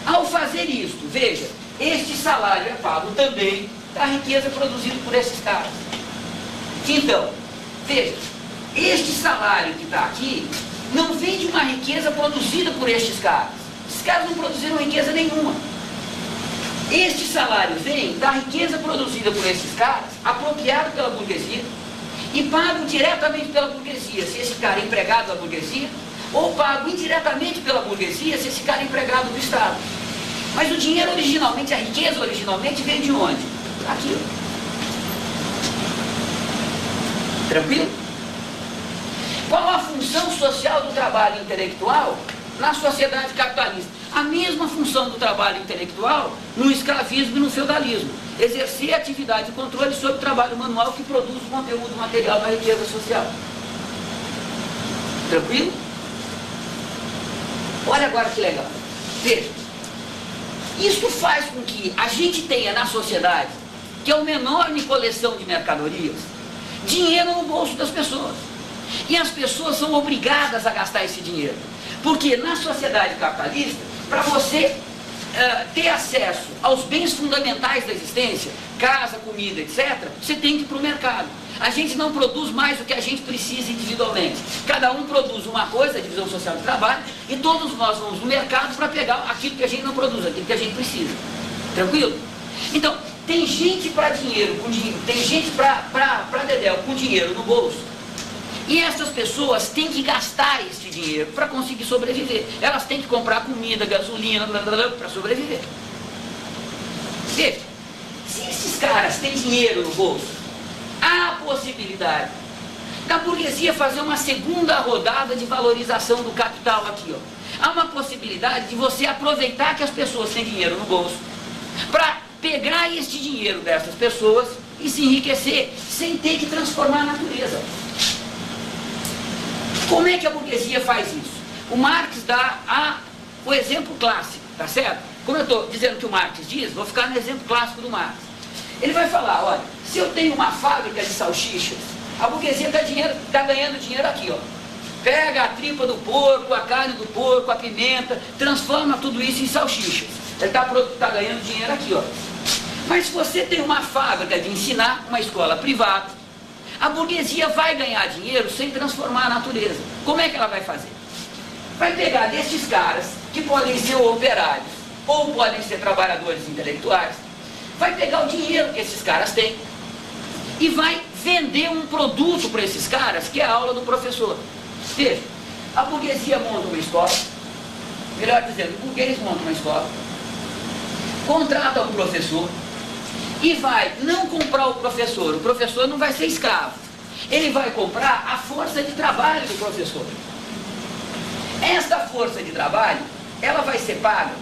Ao fazer isto, veja, este salário é pago também da riqueza produzida por esses caras. Então, veja, este salário que está aqui não vem de uma riqueza produzida por estes caras. Esses caras não produziram riqueza nenhuma. Este salário vem da riqueza produzida por esses caras, apropriado pela burguesia e pago diretamente pela burguesia, se esse cara é empregado da burguesia, ou pago indiretamente pela burguesia, se esse cara é empregado do Estado. Mas o dinheiro originalmente, a riqueza originalmente veio de onde? Aqui. Tranquilo? Qual a função social do trabalho intelectual na sociedade capitalista? A mesma função do trabalho intelectual no escravismo e no feudalismo. Exercer atividade de controle sobre o trabalho manual que produz o conteúdo material da riqueza social. Tranquilo? Olha agora que legal. Veja. Isso faz com que a gente tenha na sociedade, que é uma enorme coleção de mercadorias, dinheiro no bolso das pessoas. E as pessoas são obrigadas a gastar esse dinheiro. Porque na sociedade capitalista, para você ter acesso aos bens fundamentais da existência, casa, comida, etc., você tem que ir para o mercado. A gente não produz mais do que a gente precisa individualmente. Cada um produz uma coisa, a divisão social do trabalho, e todos nós vamos no mercado para pegar aquilo que a gente não produz, aquilo que a gente precisa. Tranquilo? Então, tem gente para dinheiro, com dinheiro, tem gente para dedéu com dinheiro no bolso. E essas pessoas têm que gastar esse dinheiro para conseguir sobreviver. Elas têm que comprar comida, gasolina, para sobreviver. Veja, se esses caras têm dinheiro no bolso, há a possibilidade da burguesia fazer uma segunda rodada de valorização do capital aqui, ó. Há uma possibilidade de você aproveitar que as pessoas têm dinheiro no bolso para pegar este dinheiro dessas pessoas e se enriquecer sem ter que transformar a natureza. Como é que a burguesia faz isso? O Marx dá o exemplo clássico, tá certo? Como eu estou dizendo que o Marx diz, vou ficar no exemplo clássico do Marx. Ele vai falar, olha, se eu tenho uma fábrica de salsichas, a burguesia está ganhando dinheiro aqui, ó. Pega a tripa do porco, a carne do porco, a pimenta, transforma tudo isso em salsichas. Ele está ganhando dinheiro aqui, ó. Mas se você tem uma fábrica de ensinar, uma escola privada, a burguesia vai ganhar dinheiro sem transformar a natureza. Como é que ela vai fazer? Vai pegar desses caras, que podem ser operários, ou podem ser trabalhadores intelectuais, vai pegar o dinheiro que esses caras têm e vai vender um produto para esses caras, que é a aula do professor. Veja, a burguesia monta uma escola, melhor dizendo, o burguês monta uma escola, contrata um professor e vai não comprar o professor não vai ser escravo, ele vai comprar a força de trabalho do professor. Esta força de trabalho, ela vai ser paga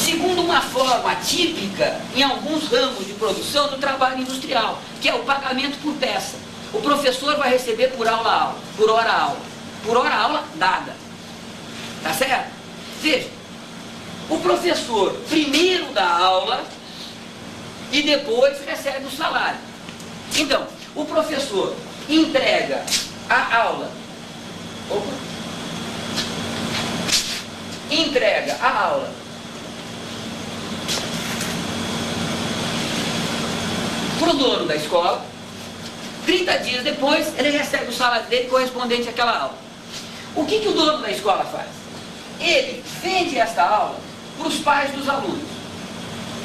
segundo uma forma típica em alguns ramos de produção do trabalho industrial, que é o pagamento por peça. O professor vai receber por hora aula dada. Tá certo? Veja, o professor primeiro dá aula e depois recebe o salário. Então, o professor entrega a aula. Entrega a aula para o dono da escola. 30 dias depois, ele recebe o salário dele correspondente àquela aula. O que o dono da escola faz? Ele vende esta aula para os pais dos alunos.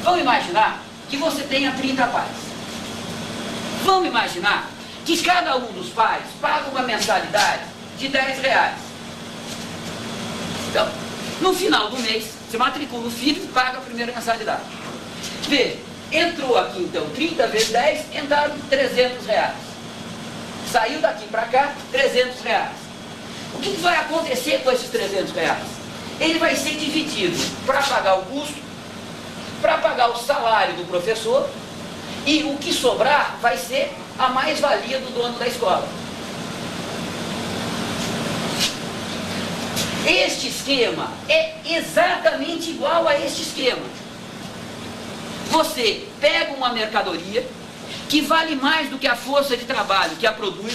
Vamos imaginar que você tenha 30 pais. Vamos imaginar que cada um dos pais paga uma mensalidade de R$10. Então, no final do mês, você matricula o filho e paga a primeira mensalidade. Veja, entrou aqui então 30 vezes 10, entraram R$300. Saiu daqui para cá, R$300. O que vai acontecer com esses R$300? Ele vai ser dividido para pagar o custo, para pagar o salário do professor, e o que sobrar vai ser a mais-valia do dono da escola. Este esquema é exatamente igual a este esquema. Você pega uma mercadoria que vale mais do que a força de trabalho que a produz,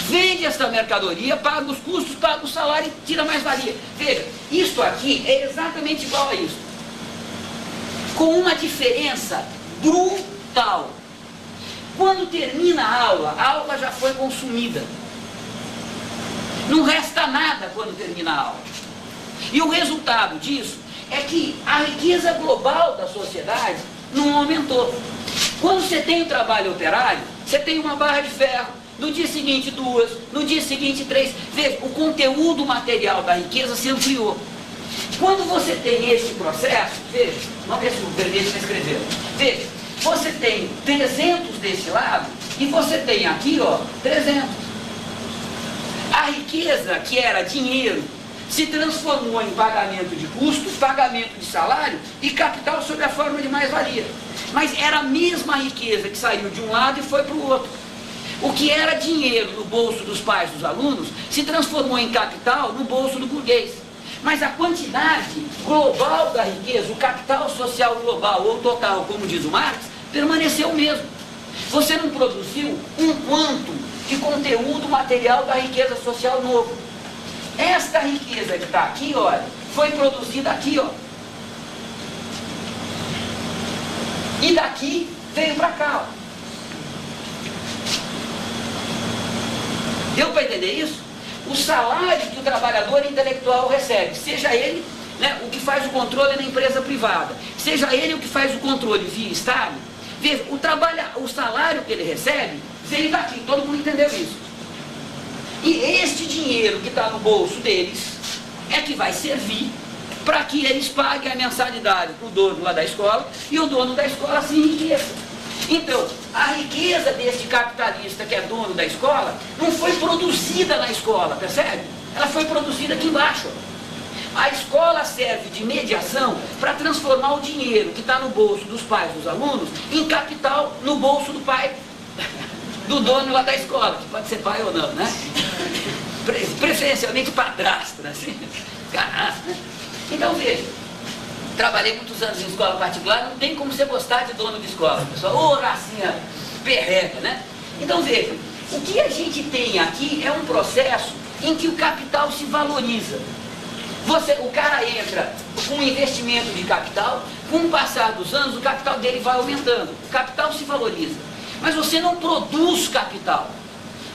vende essa mercadoria, paga os custos, paga o salário e tira mais valia. Veja, isso aqui é exatamente igual a isso, com uma diferença brutal. Quando termina a aula já foi consumida. Não resta nada quando termina a aula. E o resultado disso é que a riqueza global da sociedade não aumentou. Quando você tem o trabalho operário, você tem uma barra de ferro, no dia seguinte 2, no dia seguinte 3. Veja, o conteúdo material da riqueza se ampliou. Quando você tem esse processo, veja, vamos ver se o vermelho está escrevendo. Veja, você tem 300 desse lado e você tem aqui, ó, 300. A riqueza, que era dinheiro, se transformou em pagamento de custos, pagamento de salário e capital sob a forma de mais-valia. Mas era a mesma riqueza que saiu de um lado e foi para o outro. O que era dinheiro no bolso dos pais dos alunos se transformou em capital no bolso do burguês. Mas a quantidade global da riqueza, o capital social global ou total, como diz o Marx, permaneceu o mesmo. Você não produziu um quanto de conteúdo material da riqueza social novo. Esta riqueza que está aqui, olha, foi produzida aqui, ó. E daqui veio para cá, ó. Deu para entender isso? O salário que o trabalhador intelectual recebe, seja ele, né, o que faz o controle na empresa privada, seja ele o que faz o controle via Estado, veja, o salário que ele recebe veio daqui, todo mundo entendeu isso. E este dinheiro que está no bolso deles é que vai servir para que eles paguem a mensalidade para o dono lá da escola e o dono da escola se enriqueça. Então, a riqueza deste capitalista que é dono da escola não foi produzida na escola, percebe? Ela foi produzida aqui embaixo. A escola serve de mediação para transformar o dinheiro que está no bolso dos pais dos alunos em capital no bolso do pai, do dono lá da escola, que pode ser pai ou não, né? Preferencialmente padrasto, né? Caralho, né? Então veja, trabalhei muitos anos em escola particular, não tem como você gostar de dono de escola, pessoal. Ô, racinha perrega, né? Então veja, o que a gente tem aqui é um processo em que o capital se valoriza. O cara entra com um investimento de capital, com o passar dos anos o capital dele vai aumentando, o capital se valoriza. Mas você não produz capital.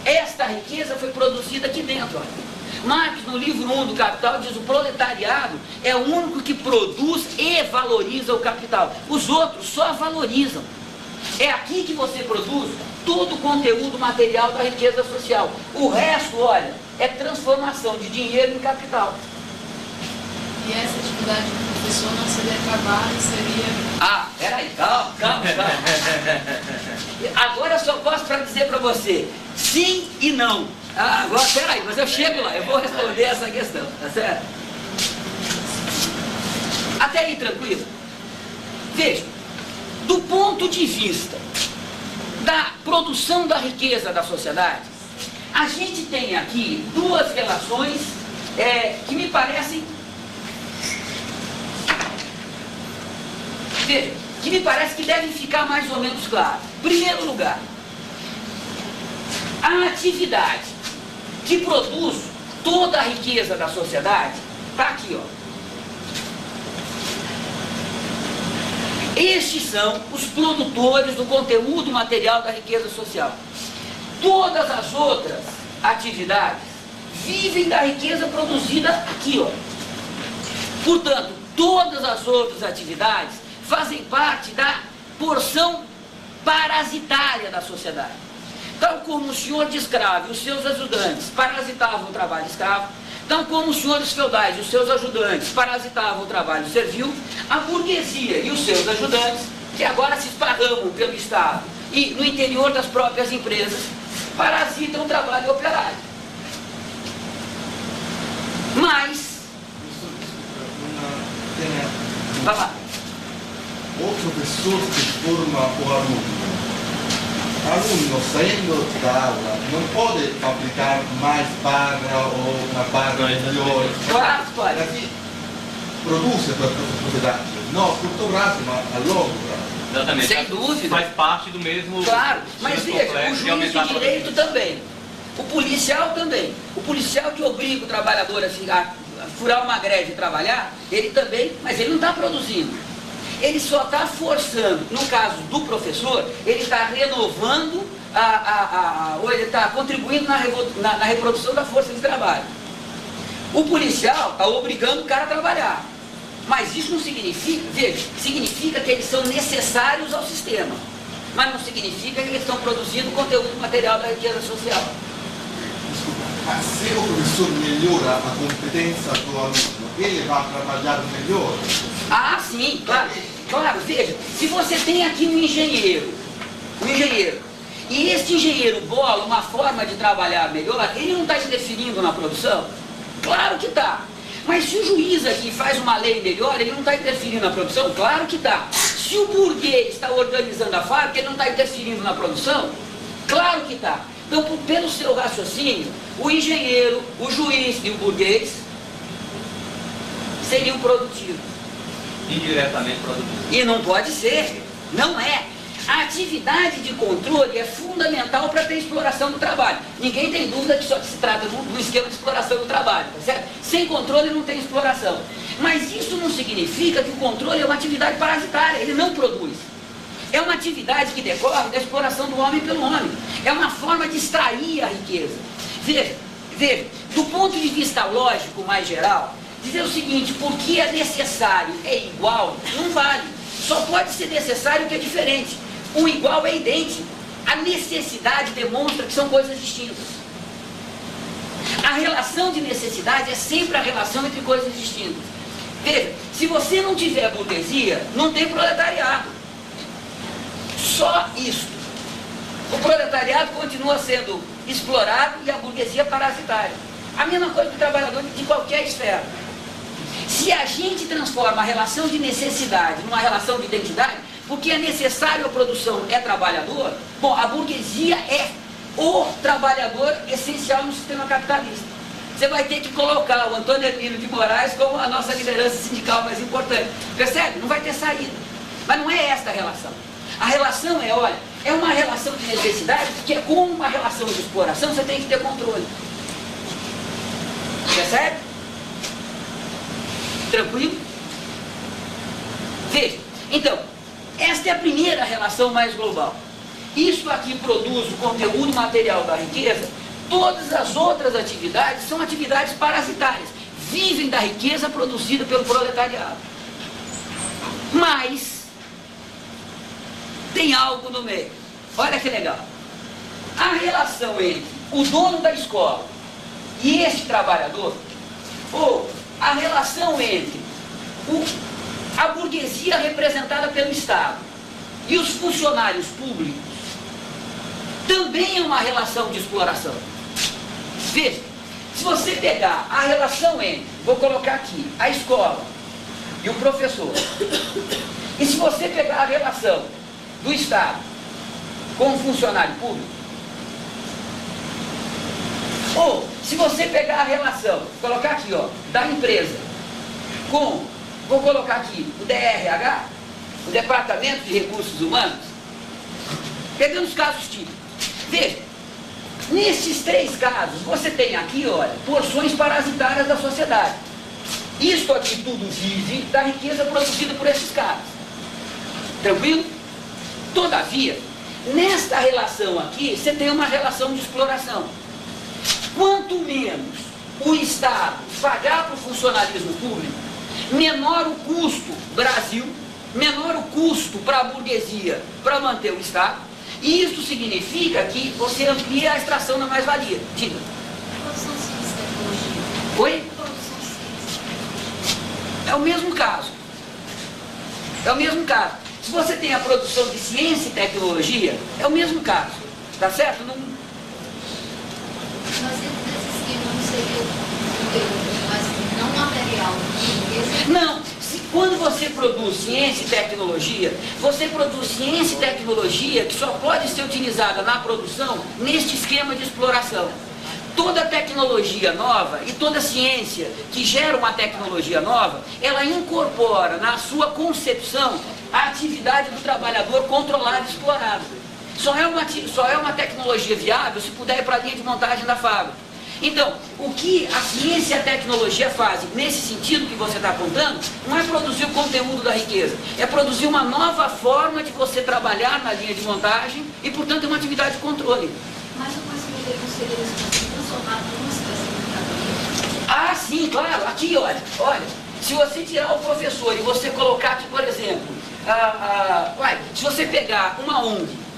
Esta riqueza foi produzida aqui dentro. Olha. Marx, no livro 1 do Capital, diz: o proletariado é o único que produz e valoriza o capital. Os outros só valorizam. É aqui que você produz todo o conteúdo material da riqueza social. O resto, olha, é transformação de dinheiro em capital. E essa atividade do professor não seria trabalho, seria... Ah, peraí, calma. Agora eu só posso dizer para você sim e não. Ah, agora, peraí, mas eu chego lá, eu vou responder essa questão, tá certo? Até aí, tranquilo? Veja, do ponto de vista da produção da riqueza da sociedade, a gente tem aqui duas relações que me parecem... Veja, que me parece que devem ficar mais ou menos claras. Primeiro lugar, a atividade que produz toda a riqueza da sociedade está aqui, ó. Estes são os produtores do conteúdo material da riqueza social. Todas as outras atividades vivem da riqueza produzida aqui, ó. Portanto, todas as outras atividades fazem parte da porção parasitária da sociedade. Tal como o senhor de escravo e os seus ajudantes parasitavam o trabalho escravo, tal como os senhores feudais e os seus ajudantes parasitavam o trabalho servil, a burguesia e os seus ajudantes, que agora se esparramam pelo Estado e no interior das próprias empresas, parasitam o trabalho operário. Mas... Vai lá. O professor que forma o aluno. O aluno, saindo da aula, não pode fabricar mais barra ou uma barra melhor. Claro, pode. Aqui produz para a sociedade. Não, curto prazo, mas a longo prazo. Exatamente. Sem dúvida. Faz parte do mesmo... Claro, mas veja, o juiz de direito também. O policial também. O policial que obriga o trabalhador a furar uma greve e trabalhar, ele também, mas ele não está produzindo. Ele só está forçando, no caso do professor, ele está renovando, ou ele está contribuindo na reprodução da força de trabalho. O policial está obrigando o cara a trabalhar. Mas isso não significa, veja, significa que eles são necessários ao sistema. Mas não significa que eles estão produzindo conteúdo material da riqueza social. Desculpa, mas se o professor melhora a competência do aluno, ele vai trabalhar melhor? Ah, sim, claro. Claro, veja, se você tem aqui um engenheiro, e este engenheiro bola uma forma de trabalhar melhor, ele não está interferindo na produção? Claro que está. Mas se o juiz aqui faz uma lei melhor, ele não está interferindo na produção? Claro que está. Se o burguês está organizando a fábrica, ele não está interferindo na produção? Claro que está. Então, pelo seu raciocínio, o engenheiro, o juiz e o burguês seriam produtivos. Indiretamente produtivo. E não pode ser, não é. A atividade de controle é fundamental para ter exploração do trabalho. Ninguém tem dúvida que só se trata do esquema de exploração do trabalho, tá certo? Sem controle não tem exploração. Mas isso não significa que o controle é uma atividade parasitária, ele não produz. É uma atividade que decorre da exploração do homem pelo homem. É uma forma de extrair a riqueza. Veja, do ponto de vista lógico mais geral, dizer o seguinte, porque é necessário, é igual, não vale. Só pode ser necessário o que é diferente. O igual é idêntico. A necessidade demonstra que são coisas distintas. A relação de necessidade é sempre a relação entre coisas distintas. Veja, se você não tiver burguesia, não tem proletariado. Só isso. O proletariado continua sendo explorado e a burguesia parasitária. A mesma coisa do trabalhador de qualquer esfera. Se a gente transforma a relação de necessidade numa relação de identidade, porque é necessário a produção é trabalhador, bom, a burguesia é o trabalhador essencial no sistema capitalista. Você vai ter que colocar o Antônio Hermínio de Moraes como a nossa liderança sindical mais importante. Percebe? Não vai ter saída. Mas não é esta a relação. A relação é, olha, é uma relação de necessidade, porque com uma relação de exploração você tem que ter controle. Percebe? Tranquilo? Veja, então, esta é a primeira relação mais global. Isso aqui produz o conteúdo material da riqueza. Todas as outras atividades são atividades parasitárias. Vivem da riqueza produzida pelo proletariado. Mas tem algo no meio. Olha que legal. A relação entre o dono da escola e este trabalhador, ou a relação entre a burguesia representada pelo Estado e os funcionários públicos, também é uma relação de exploração. Veja, se você pegar a relação entre, vou colocar aqui, a escola e o professor, e se você pegar a relação do Estado com o funcionário público, ou se você pegar a relação, vou colocar aqui, ó, da empresa com, vou colocar aqui, o DRH, o Departamento de Recursos Humanos, pegando os casos típicos. Veja, nesses três casos, você tem aqui, olha, porções parasitárias da sociedade. Isto aqui tudo vive da riqueza produzida por esses caras. Tranquilo? Todavia, nesta relação aqui, você tem uma relação de exploração. Quanto menos o Estado pagar para o funcionalismo público, menor o custo Brasil, menor o custo para a burguesia para manter o Estado, e isso significa que você amplia a extração da mais-valia. Diga. Produção de ciência e tecnologia. Oi? Produção de ciência e tecnologia. É o mesmo caso. É o mesmo caso. Se você tem a produção de ciência e tecnologia, é o mesmo caso. Tá certo? Não... Mas dentro desse esquema não seria o conteúdo, mas não material. Não. Quando você produz ciência e tecnologia, você produz ciência e tecnologia que só pode ser utilizada na produção neste esquema de exploração. Toda tecnologia nova e toda ciência que gera uma tecnologia nova, ela incorpora na sua concepção a atividade do trabalhador controlado e explorado. Só é uma tecnologia viável se puder ir para a linha de montagem da fábrica. Então, o que a ciência e a tecnologia fazem, nesse sentido que você está apontando, não é produzir o conteúdo da riqueza, é produzir uma nova forma de você trabalhar na linha de montagem e, portanto, é uma atividade de controle. Mas o conhecimento dele conselheiro se transformado numa espécie de mercadoria? Ah, sim, claro. Aqui, olha, se você tirar o professor e você colocar aqui, por exemplo, se você pegar uma ONG,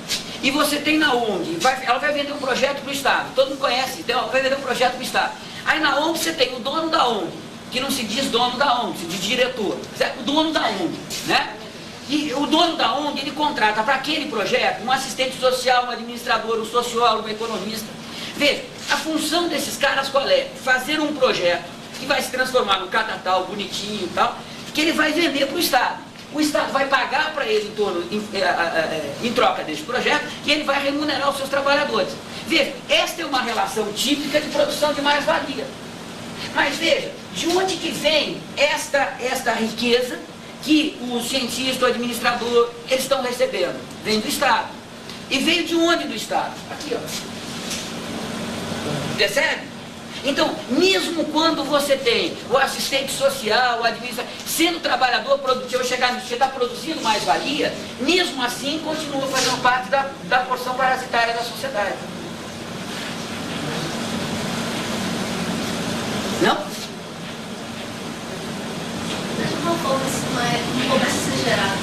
e você tem na ONG, ela vai vender um projeto para o Estado, todo mundo conhece, então ela vai vender um projeto para o Estado. Aí na ONG você tem o dono da ONG, que não se diz dono da ONG, se diz diretor, certo? O dono da ONG, né? E o dono da ONG, ele contrata para aquele projeto um assistente social, um administrador, um sociólogo, um economista. Veja, a função desses caras qual é? Fazer um projeto que vai se transformar num catatal bonitinho e tal, que ele vai vender para o Estado. O Estado vai pagar para ele em troca desse projeto e ele vai remunerar os seus trabalhadores. Veja, esta é uma relação típica de produção de mais-valia. Mas veja, de onde que vem esta riqueza que o cientista, o administrador, eles estão recebendo? Vem do Estado. E veio de onde do Estado? Aqui, ó. Percebe? Então, mesmo quando você tem o assistente social, o administrador, sendo trabalhador produtivo, chegar no que está produzindo mais-valia, mesmo assim continua fazendo parte da porção parasitária da sociedade. Não? De alguma forma, isso não começa a ser gerado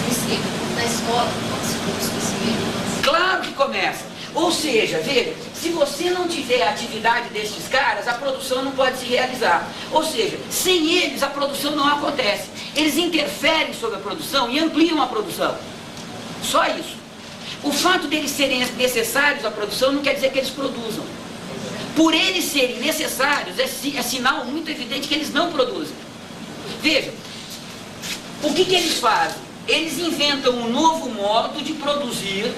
um esquema na escola, quando se produz conhecimento. Claro que começa. Ou seja, veja, se você não tiver a atividade destes caras, a produção não pode se realizar. Ou seja, sem eles a produção não acontece. Eles interferem sobre a produção e ampliam a produção. Só isso. O fato deles serem necessários à produção não quer dizer que eles produzam. Por eles serem necessários, é sinal muito evidente que eles não produzem. Veja, o que eles fazem? Eles inventam um novo modo de produzir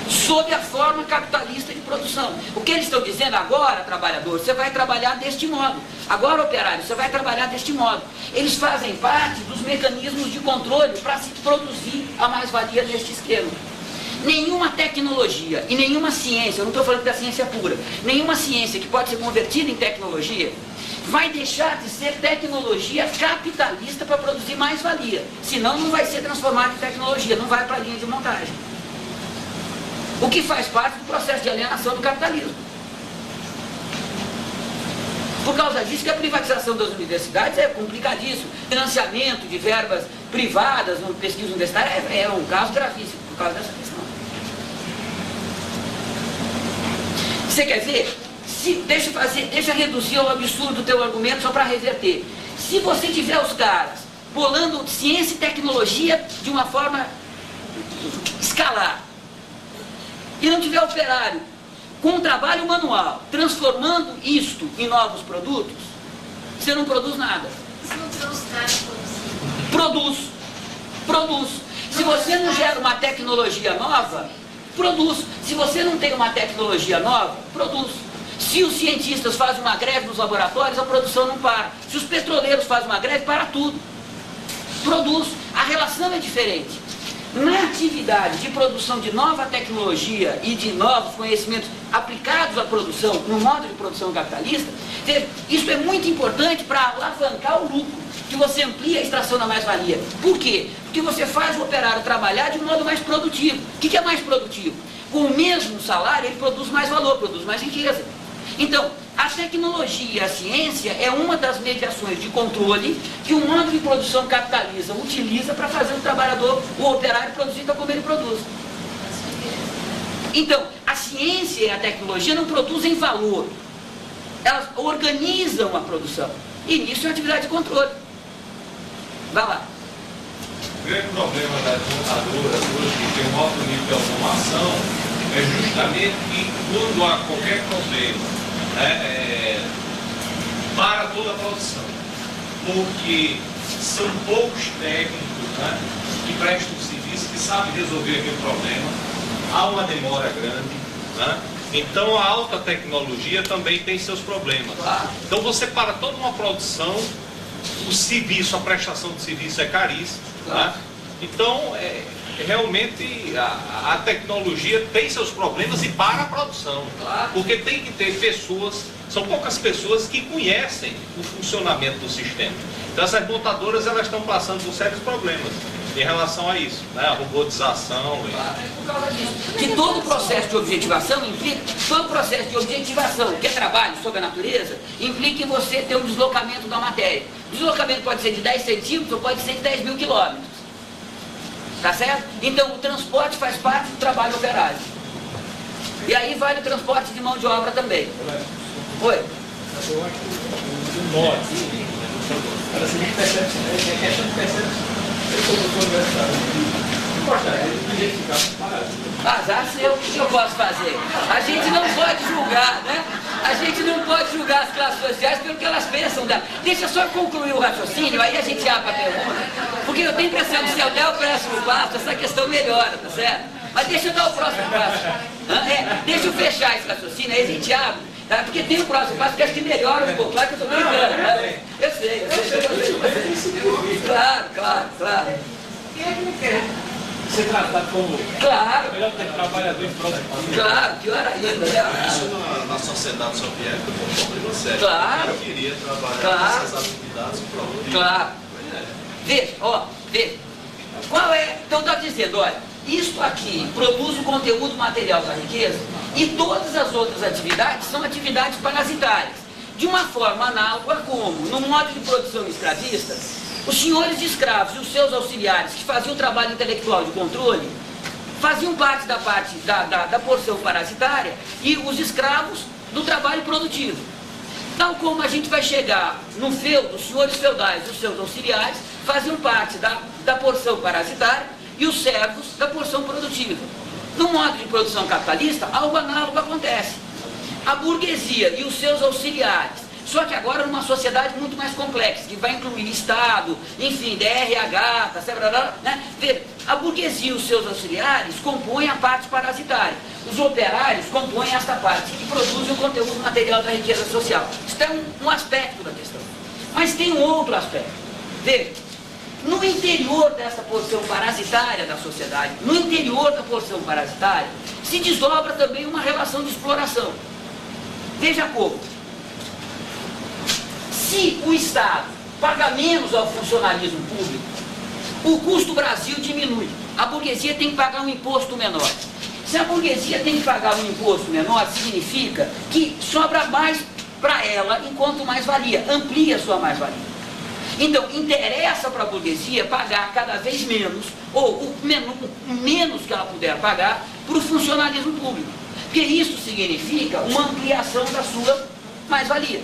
sob a forma capitalista de produção. O que eles estão dizendo agora, trabalhador, você vai trabalhar deste modo. Agora, operário, você vai trabalhar deste modo. Eles fazem parte dos mecanismos de controle para se produzir a mais-valia neste esquema. Nenhuma tecnologia e nenhuma ciência, eu não estou falando da ciência pura, nenhuma ciência que pode ser convertida em tecnologia vai deixar de ser tecnologia capitalista para produzir mais-valia. Senão não vai ser transformada em tecnologia, não vai para a linha de montagem. O que faz parte do processo de alienação do capitalismo. Por causa disso que a privatização das universidades é complicadíssimo. Financiamento de verbas privadas na pesquisa universitária é um caso gravíssimo por causa dessa questão. Você quer ver? Deixa reduzir ao absurdo o teu argumento só para reverter. Se você tiver os caras bolando ciência e tecnologia de uma forma escalar, e não tiver operário com um trabalho manual, transformando isto em novos produtos, você não produz nada. Se não tiver os caras produzindo. Produz. Se você não gera uma tecnologia nova, produz. Se você não tem uma tecnologia nova, produz. Se os cientistas fazem uma greve nos laboratórios, a produção não para. Se os petroleiros fazem uma greve, para tudo. Produz. A relação é diferente. Na atividade de produção de nova tecnologia e de novos conhecimentos aplicados à produção, no modo de produção capitalista, isso é muito importante para alavancar o lucro, que você amplia a extração da mais-valia. Por quê? Porque você faz o operário trabalhar de um modo mais produtivo. O que é mais produtivo? Com o mesmo salário, ele produz mais valor, produz mais riqueza. Então, a tecnologia, a ciência é uma das mediações de controle que o modo de produção capitalista utiliza para fazer o trabalhador, o operário, produzir tal como ele produz. Então, a ciência e a tecnologia não produzem valor, elas organizam a produção. E nisso é uma atividade de controle. Vai lá. O grande problema das montadoras hoje, que tem um alto nível de automação, é justamente que quando há qualquer problema, para toda a produção, porque são poucos técnicos que prestam serviço, que sabem resolver aquele problema, há uma demora grande, então a alta tecnologia também tem seus problemas. Então você para toda uma produção, o serviço, a prestação de serviço é caríssimo, então realmente a tecnologia tem seus problemas e para a produção, porque tem que ter pessoas, são poucas pessoas que conhecem o funcionamento do sistema. Então essas montadoras elas estão passando por sérios problemas em relação a isso, a robotização. Por causa disso, que todo processo de objetivação implica, todo processo de objetivação, que é trabalho sobre a natureza, implica em você ter um deslocamento da matéria. O deslocamento pode ser de 10 centímetros ou pode ser de 10 mil quilômetros. Tá certo? Então o transporte faz parte do trabalho operário. E aí vale o transporte de mão de obra também. Oi? Eu acho que o norte, ela se percebe, é questão de percepção. Eu sou doutor universitário. Não gostaria de identificar parado. Já sei o que eu posso fazer. A gente não pode julgar, né? A gente não pode julgar as classes sociais pelo que elas pensam. Deixa eu só concluir o raciocínio, aí a gente abre a pergunta. Porque eu tenho a impressão que se eu der o próximo passo, essa questão melhora, tá certo? Mas deixa eu dar o próximo passo. Deixa eu fechar esse raciocínio, aí a gente abre. Tá? Porque tem o próximo passo que acho que melhora um pouco. Claro que eu estou brincando. Né? Eu sei. Claro. Quem é que não quer? Ser tratado como melhor ter trabalhador em prol. Claro, pior ainda. Né? Isso na sociedade soviética foi um problema sério. Claro. Eu queria trabalhar nessas atividades em prol do Claro. Veja. Qual é? Então está dizendo, olha, isto aqui produz o conteúdo material da riqueza e todas as outras atividades são atividades parasitárias. De uma forma análoga como, no modo de produção escravista, os senhores de escravos e os seus auxiliares que faziam o trabalho intelectual de controle faziam parte da porção parasitária e os escravos do trabalho produtivo. Tal como a gente vai chegar no feudo, os senhores feudais e os seus auxiliares faziam parte da porção parasitária e os servos da porção produtiva. No modo de produção capitalista, algo análogo acontece. a burguesia e os seus auxiliares, só que agora numa sociedade muito mais complexa, que vai incluir Estado, enfim, DRH, né? Veja, a burguesia e os seus auxiliares compõem a parte parasitária. Os operários compõem esta parte, que produzem o conteúdo material da riqueza social. Isso é um aspecto da questão. Mas tem um outro aspecto. Veja, no interior dessa porção parasitária da sociedade, no interior da porção parasitária, se desdobra também uma relação de exploração. Veja como. Se o Estado paga menos ao funcionalismo público, o custo Brasil diminui. A burguesia tem que pagar um imposto menor. Se a burguesia tem que pagar um imposto menor, significa que sobra mais para ela enquanto mais-valia, amplia a sua mais-valia. Então, interessa para a burguesia pagar cada vez menos, ou o menos que ela puder pagar, para o funcionalismo público. Porque isso significa uma ampliação da sua mais-valia.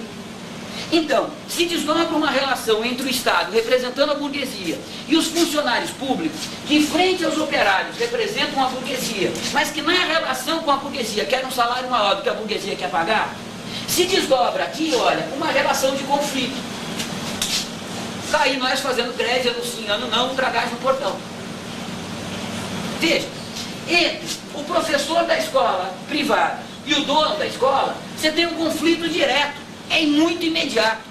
Então, se desdobra uma relação entre o Estado, representando a burguesia, e os funcionários públicos, que frente aos operários representam a burguesia, mas que na relação com a burguesia querem um salário maior do que a burguesia quer pagar, se desdobra aqui, olha, uma relação de conflito. Está aí nós fazendo greve, anunciando não, tragagem no portão. Veja, entre o professor da escola privada e o dono da escola, você tem um conflito direto. É muito imediato.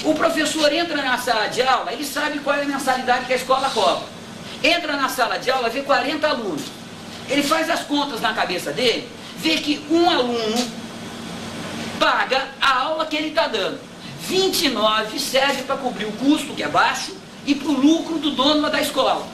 O professor entra na sala de aula, ele sabe qual é a mensalidade que a escola cobra. Entra na sala de aula, vê 40 alunos. Ele faz as contas na cabeça dele, vê que um aluno paga a aula que ele está dando. 29 serve para cobrir o custo, que é baixo, e para o lucro do dono da escola.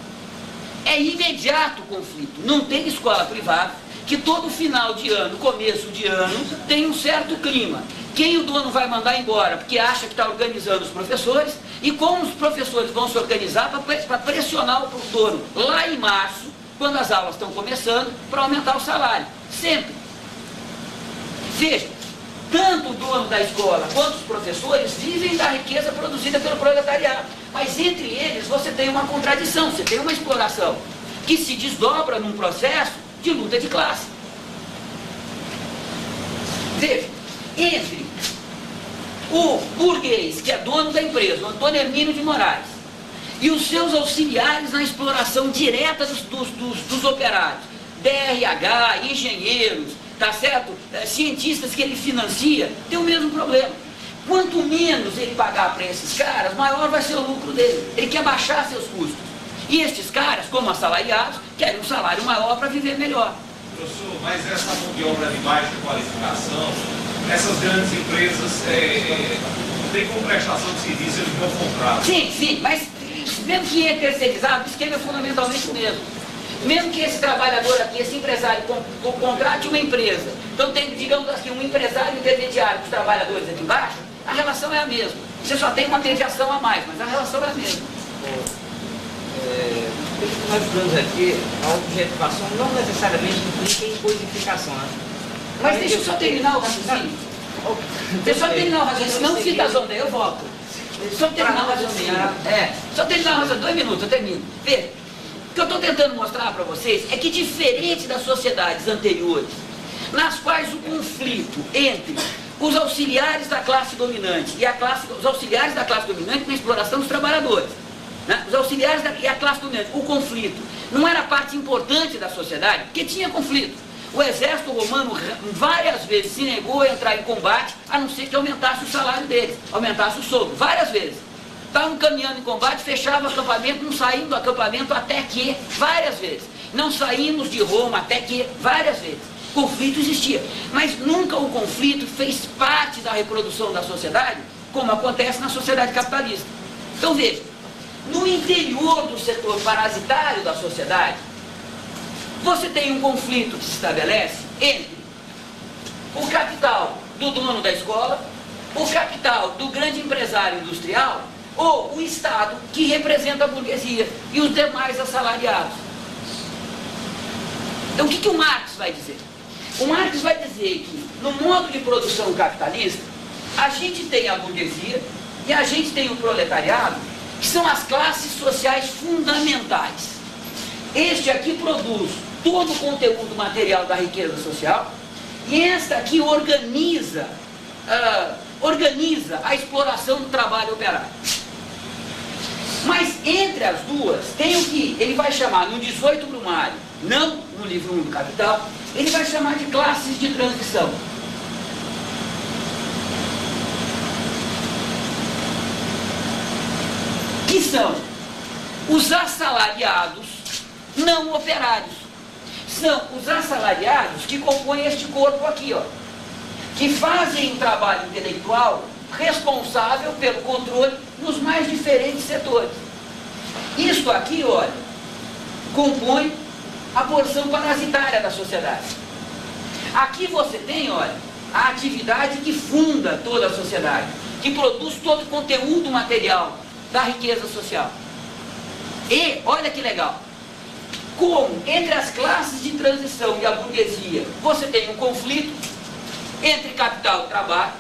É imediato o conflito. Não tem escola privada que todo final de ano, começo de ano, tem um certo clima. Quem o dono vai mandar embora porque acha que está organizando os professores, e como os professores vão se organizar para pressionar o dono lá em março, quando as aulas estão começando, para aumentar o salário. Sempre. Veja, tanto o dono da escola quanto os professores vivem da riqueza produzida pelo proletariado. Mas entre eles você tem uma contradição, você tem uma exploração, que se desdobra num processo de luta de classe. Veja, entre o burguês, que é dono da empresa, o Antônio Hermínio de Moraes, e os seus auxiliares na exploração direta dos operários, DRH, engenheiros, tá certo? Cientistas que ele financia, tem o mesmo problema. Quanto menos ele pagar para esses caras, maior vai ser o lucro dele. Ele quer baixar seus custos. E estes caras, como assalariados, querem um salário maior para viver melhor. Professor, mas essa mão de obra de baixa qualificação, essas grandes empresas têm como prestação de serviço, eles vão comprar. Sim, sim, mas mesmo que é terceirizado, o esquema é fundamentalmente o mesmo. Mesmo que esse trabalhador aqui, esse empresário, contrate uma empresa, então tem, digamos assim, um empresário intermediário com os trabalhadores aqui embaixo, a relação é a mesma. Você só tem uma mediação a mais, mas a relação é a mesma. Nós estudamos aqui, a objetivação não necessariamente implica em codificação, né? Mas deixa eu só terminar o raciocínio. Deixa eu só terminar o raciocínio, senão fica a zona, eu volto. Só terminar o raciocínio. Só terminar o raciocínio, 2 minutos, eu termino. Veja, o que eu estou tentando mostrar para vocês é que, diferente das sociedades anteriores, nas quais o conflito entre os auxiliares da classe dominante e os auxiliares da classe dominante na exploração dos trabalhadores, né? Os auxiliares e a classe dominante, o conflito não era parte importante da sociedade, porque tinha conflito. O exército romano várias vezes se negou a entrar em combate, a não ser que aumentasse o salário deles, aumentasse o soldo, várias vezes. Estavam caminhando em combate, fechava o acampamento, não saímos do acampamento até que, várias vezes. Não saímos de Roma até que, várias vezes. Conflito existia, mas nunca o conflito fez parte da reprodução da sociedade, como acontece na sociedade capitalista. Então veja, no interior do setor parasitário da sociedade, você tem um conflito que se estabelece entre o capital do dono da escola, o capital do grande empresário industrial, ou o Estado, que representa a burguesia, e os demais assalariados. Então o que o Marx vai dizer? O Marx vai dizer que, no modo de produção capitalista, a gente tem a burguesia e a gente tem o proletariado, que são as classes sociais fundamentais. Este aqui produz todo o conteúdo material da riqueza social, E esta aqui organiza a exploração do trabalho operário. Mas entre as duas, tem o que ele vai chamar no 18 Brumário, não no livro 1 do Capital, ele vai chamar de classes de transição. Que são os assalariados não operários. São os assalariados que compõem este corpo aqui, ó, que fazem um trabalho intelectual responsável pelo controle nos mais diferentes setores. Isto aqui, olha, compõe a porção parasitária da sociedade. Aqui você tem, olha, a atividade que funda toda a sociedade, que produz todo o conteúdo material da riqueza social. E, olha que legal, como entre as classes de transição e a burguesia você tem um conflito entre capital e trabalho,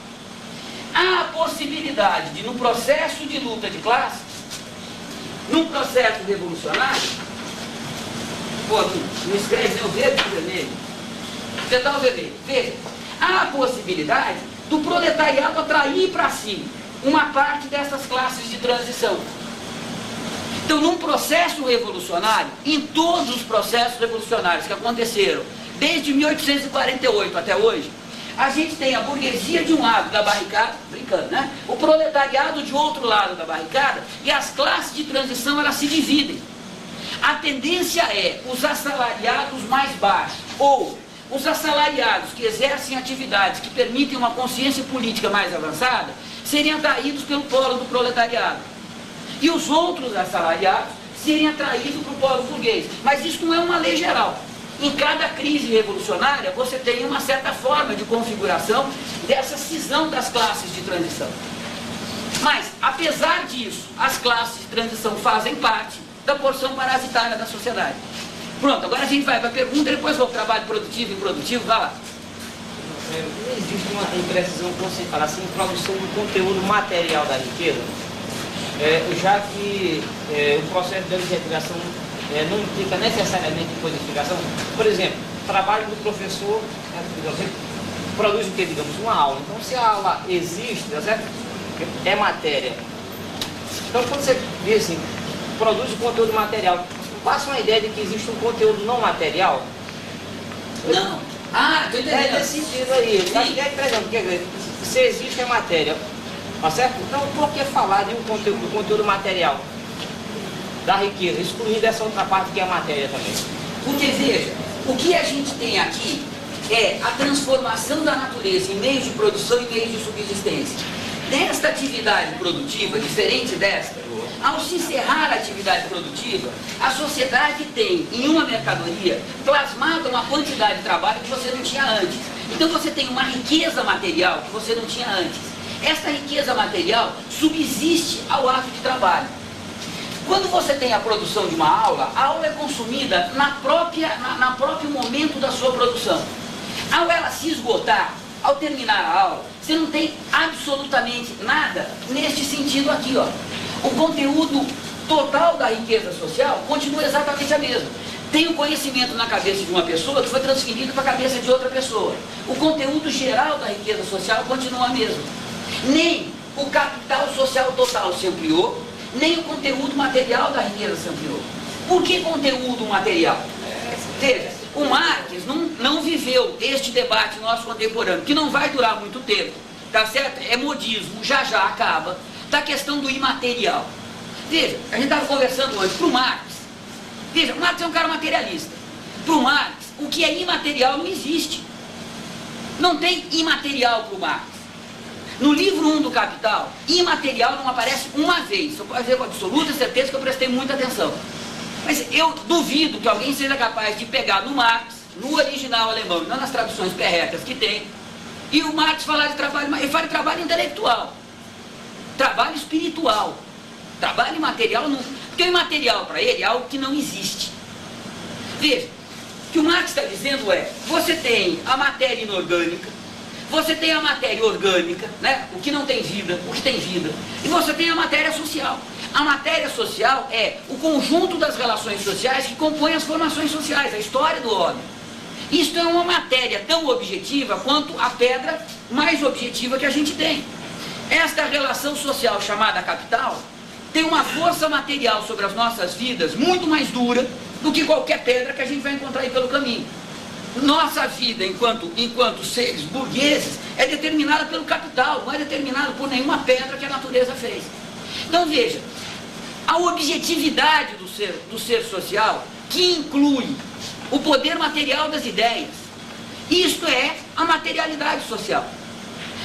há a possibilidade de, no processo de luta de classe, num processo revolucionário, pô, não escreve nem o verde e o vermelho, você dá o vermelho, veja, há a possibilidade do proletariado atrair para si uma parte dessas classes de transição. Então, num processo revolucionário, em todos os processos revolucionários que aconteceram desde 1848 até hoje, a gente tem a burguesia de um lado da barricada, brincando, né? O proletariado de outro lado da barricada, e as classes de transição, elas se dividem. A tendência é os assalariados mais baixos, ou os assalariados que exercem atividades que permitem uma consciência política mais avançada, serem atraídos pelo polo do proletariado. E os outros assalariados serem atraídos para o polo burguês. Mas isso não é uma lei geral. Em cada crise revolucionária, você tem uma certa forma de configuração dessa cisão das classes de transição. Mas, apesar disso, as classes de transição fazem parte da porção parasitária da sociedade. Pronto, agora a gente vai para a pergunta, depois vou para o trabalho produtivo e improdutivo, vai lá. Não existe uma imprecisão, como você fala assim, produção do conteúdo material da riqueza, já que o processo de objetivação não implica necessariamente em codificação. Por exemplo, o trabalho do professor produz o que? Digamos, uma aula. Então, se a aula existe, tá certo? É matéria. Então, quando você diz assim, produz o conteúdo material, não passa uma ideia de que existe um conteúdo não material? Não. Ah, estou entendendo. É nesse sentido aí. Acho que é interessante, porque se existe a matéria, tá certo? Então, por que falar de um conteúdo, do conteúdo material da riqueza, excluindo essa outra parte que é a matéria também? Porque, veja, o que a gente tem aqui é a transformação da natureza em meios de produção e meios de subsistência. Nesta atividade produtiva, diferente desta, ao se encerrar a atividade produtiva, a sociedade tem, em uma mercadoria, plasmada uma quantidade de trabalho que você não tinha antes. Então você tem uma riqueza material que você não tinha antes. Esta riqueza material subsiste ao ato de trabalho. Quando você tem a produção de uma aula, a aula é consumida na próprio momento da sua produção. Ao ela se esgotar, ao terminar a aula, você não tem absolutamente nada neste sentido aqui, ó. O conteúdo total da riqueza social continua exatamente a mesma. Tem o conhecimento na cabeça de uma pessoa que foi transferido para a cabeça de outra pessoa. O conteúdo geral da riqueza social continua a mesma. Nem o capital social total se ampliou, nem o conteúdo material da riqueza se ampliou. Por que conteúdo material? Veja, o Marx não viveu este debate nosso contemporâneo, que não vai durar muito tempo, tá certo? É modismo, já acaba, da questão do imaterial. Veja, a gente estava conversando hoje, para o Marx, veja, o Marx é um cara materialista. Para o Marx, o que é imaterial não existe. Não tem imaterial para o Marx. No livro 1 do Capital, imaterial não aparece uma vez. Você pode dizer com absoluta certeza que eu prestei muita atenção. Mas eu duvido que alguém seja capaz de pegar no Marx, no original alemão, não nas traduções perrecas que tem, e o Marx falar de trabalho, ele fala de trabalho intelectual, trabalho espiritual, trabalho imaterial não. Porque o imaterial para ele é algo que não existe. Veja, o que o Marx está dizendo é, você tem a matéria inorgânica, você tem a matéria orgânica, né? O que não tem vida, o que tem vida, e você tem a matéria social. A matéria social é o conjunto das relações sociais que compõem as formações sociais, a história do homem. Isto é uma matéria tão objetiva quanto a pedra mais objetiva que a gente tem. Esta relação social chamada capital tem uma força material sobre as nossas vidas muito mais dura do que qualquer pedra que a gente vai encontrar aí pelo caminho. Nossa vida enquanto seres burgueses é determinada pelo capital, não é determinada por nenhuma pedra que a natureza fez. Então veja, a objetividade do ser social, que inclui o poder material das ideias, isto é a materialidade social.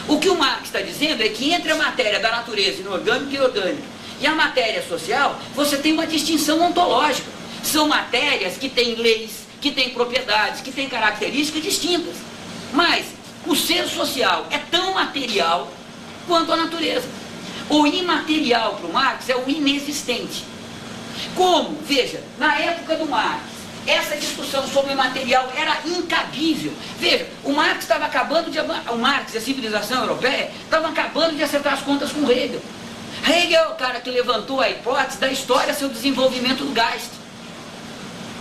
O que o Marx está dizendo é que entre a matéria da natureza inorgânica e orgânica e a matéria social, você tem uma distinção ontológica. São matérias que têm leis, que têm propriedades, que têm características distintas. Mas o ser social é tão material quanto a natureza. O imaterial para o Marx é o inexistente. Como? Veja, na época do Marx, essa discussão sobre o material era incabível. Veja, o Marx e a civilização europeia estavam acabando de acertar as contas com Hegel. Hegel é o cara que levantou a hipótese da história seu desenvolvimento do Geist.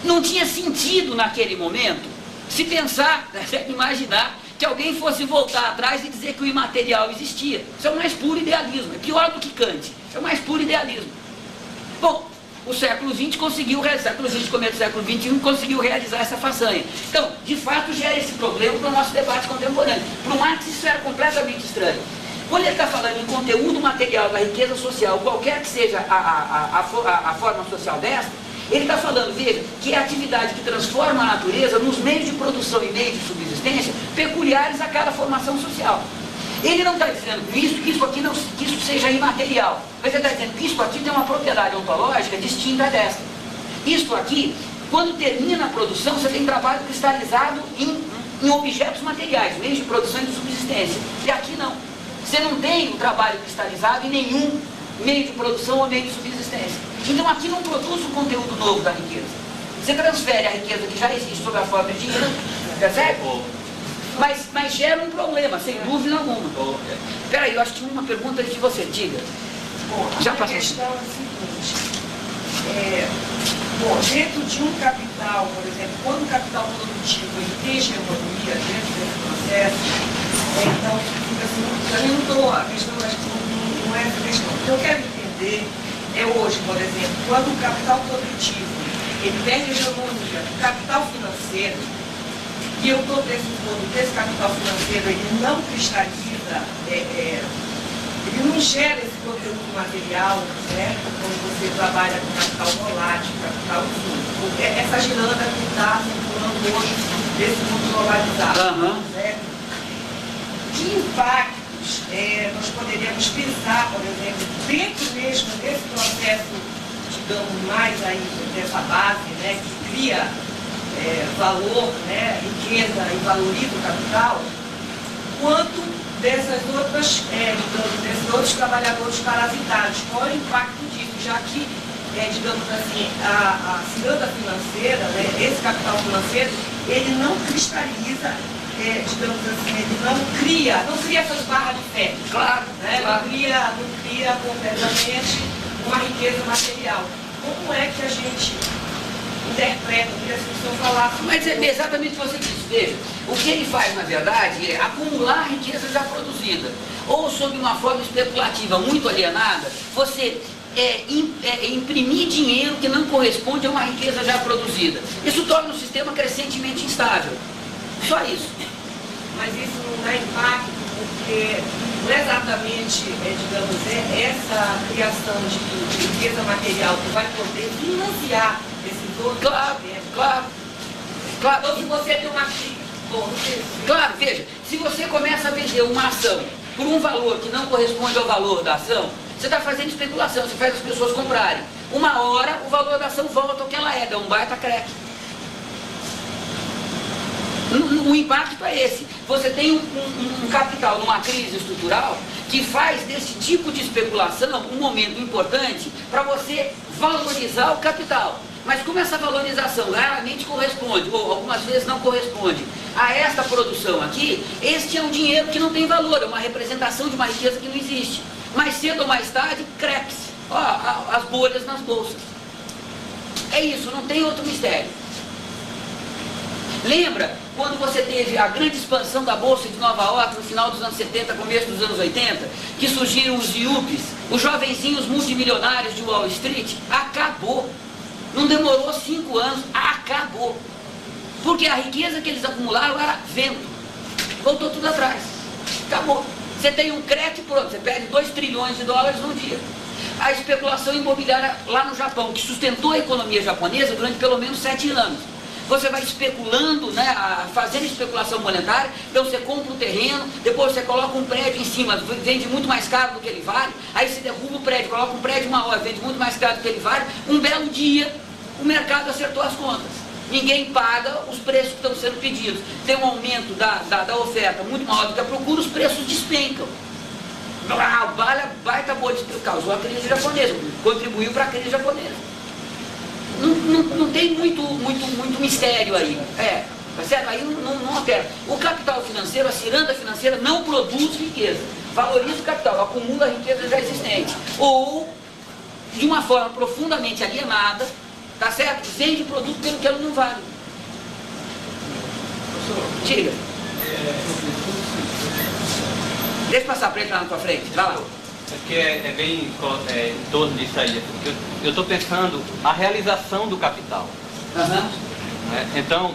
Não tinha sentido naquele momento se pensar, imaginar que alguém fosse voltar atrás e dizer que o imaterial existia. Isso é o mais puro idealismo, é pior do que Kant, é o mais puro idealismo. Bom, o século XX conseguiu, começo do século XXI, conseguiu realizar essa façanha. Então, de fato, gera esse problema para o nosso debate contemporâneo. Para o Marx isso era completamente estranho. Quando ele está falando em conteúdo material da riqueza social, qualquer que seja a forma social desta, ele está falando, veja, que é a atividade que transforma a natureza nos meios de produção e meios de subsistência peculiares a cada formação social. Ele não está dizendo com isso que isso seja imaterial, mas ele está dizendo que isso aqui tem uma propriedade ontológica distinta desta. Isto aqui, quando termina a produção, você tem trabalho cristalizado em objetos materiais, meios de produção e de subsistência. E aqui não. Você não tem o trabalho cristalizado em nenhum meio de produção ou meio de subsistência. Então aqui não produz um conteúdo novo da riqueza. Você transfere a riqueza que já existe sob a forma de dinheiro, percebe? Mas gera um problema, sem dúvida alguma. Espera aí, eu acho que tinha uma pergunta de você, diga. Bom, já a passou. questão é a seguinte. Dentro de um capital, por exemplo, quando o capital produtivo ele tem hegemonia dentro desse processo, então fica assim, eu não estou, a questão acho que não é essa questão. O que eu quero entender é hoje, por exemplo, quando o capital produtivo ele perde hegemonia do capital financeiro, e eu estou pressupondo que esse capital financeiro ele não cristaliza, ele não gera esse conteúdo material, certo? Quando você trabalha com capital volátil, capital físico. Essa giranda que está circulando hoje desse mundo globalizado, certo? Que impactos nós poderíamos pensar, por exemplo, dentro mesmo desse processo, digamos, mais aí dessa base, né, que cria valor, né, riqueza e valoriza o capital, quanto desses outros trabalhadores parasitados. Qual é o impacto disso? Já que, digamos assim, a ciranda financeira, né, esse capital financeiro, ele não cristaliza, digamos assim, ele não cria essas barras de ferro. Claro, né? Claro. Não cria completamente uma riqueza material. Como é que a gente interpreta, que as pessoas falassem? Mas é exatamente o que você disse. Veja, o que ele faz, na verdade, é acumular a riqueza já produzida. Ou, sob uma forma especulativa muito alienada, você imprimir dinheiro que não corresponde a uma riqueza já produzida. Isso torna o sistema crescentemente instável. Só isso. Mas isso não dá impacto, porque não é exatamente, digamos, essa criação de riqueza material que vai poder financiar esses outros. Claro. Então, se você tem uma... Claro, veja, se você começa a vender uma ação por um valor que não corresponde ao valor da ação, você está fazendo especulação, você faz as pessoas comprarem. Uma hora, o valor da ação volta ao que ela é, dá um baita creque. O impacto é esse. Você tem um capital numa crise estrutural que faz desse tipo de especulação um momento importante para você valorizar o capital. Mas como essa valorização raramente corresponde, ou algumas vezes não corresponde, a esta produção aqui, este é um dinheiro que não tem valor, é uma representação de uma riqueza que não existe. Mais cedo ou mais tarde, crepes, as bolhas nas bolsas. É isso, não tem outro mistério. Lembra quando você teve a grande expansão da Bolsa de Nova York no final dos anos 70, começo dos anos 80, que surgiram os IUPs, os jovenzinhos multimilionários de Wall Street, acabou. Não demorou 5 anos, acabou. Porque a riqueza que eles acumularam era vento. Voltou tudo atrás. Acabou. Você tem um crédito pronto, você perde 2 trilhões de dólares num dia. A especulação imobiliária lá no Japão, que sustentou a economia japonesa durante pelo menos 7 anos. Você vai especulando, né, fazendo especulação monetária, então você compra um terreno, depois você coloca um prédio em cima, vende muito mais caro do que ele vale, aí você derruba o prédio, coloca um prédio maior, vende muito mais caro do que ele vale, um belo dia o mercado acertou as contas. Ninguém paga os preços que estão sendo pedidos. Tem um aumento da oferta muito maior do que a procura, os preços despencam. Baita boa, causou a crise japonesa, contribuiu para a crise japonesa. Não tem muito mistério aí. Tá certo? Aí não opera. O capital financeiro, a ciranda financeira, não produz riqueza. Valoriza o capital, acumula a riqueza já existente. Ou, de uma forma profundamente alienada, tá certo? Vende produto pelo que ela não vale. Diga. Deixa eu passar para ele lá na tua frente. Vai lá. Porque é bem em torno disso aí. Eu estou pensando a realização do capital. Então,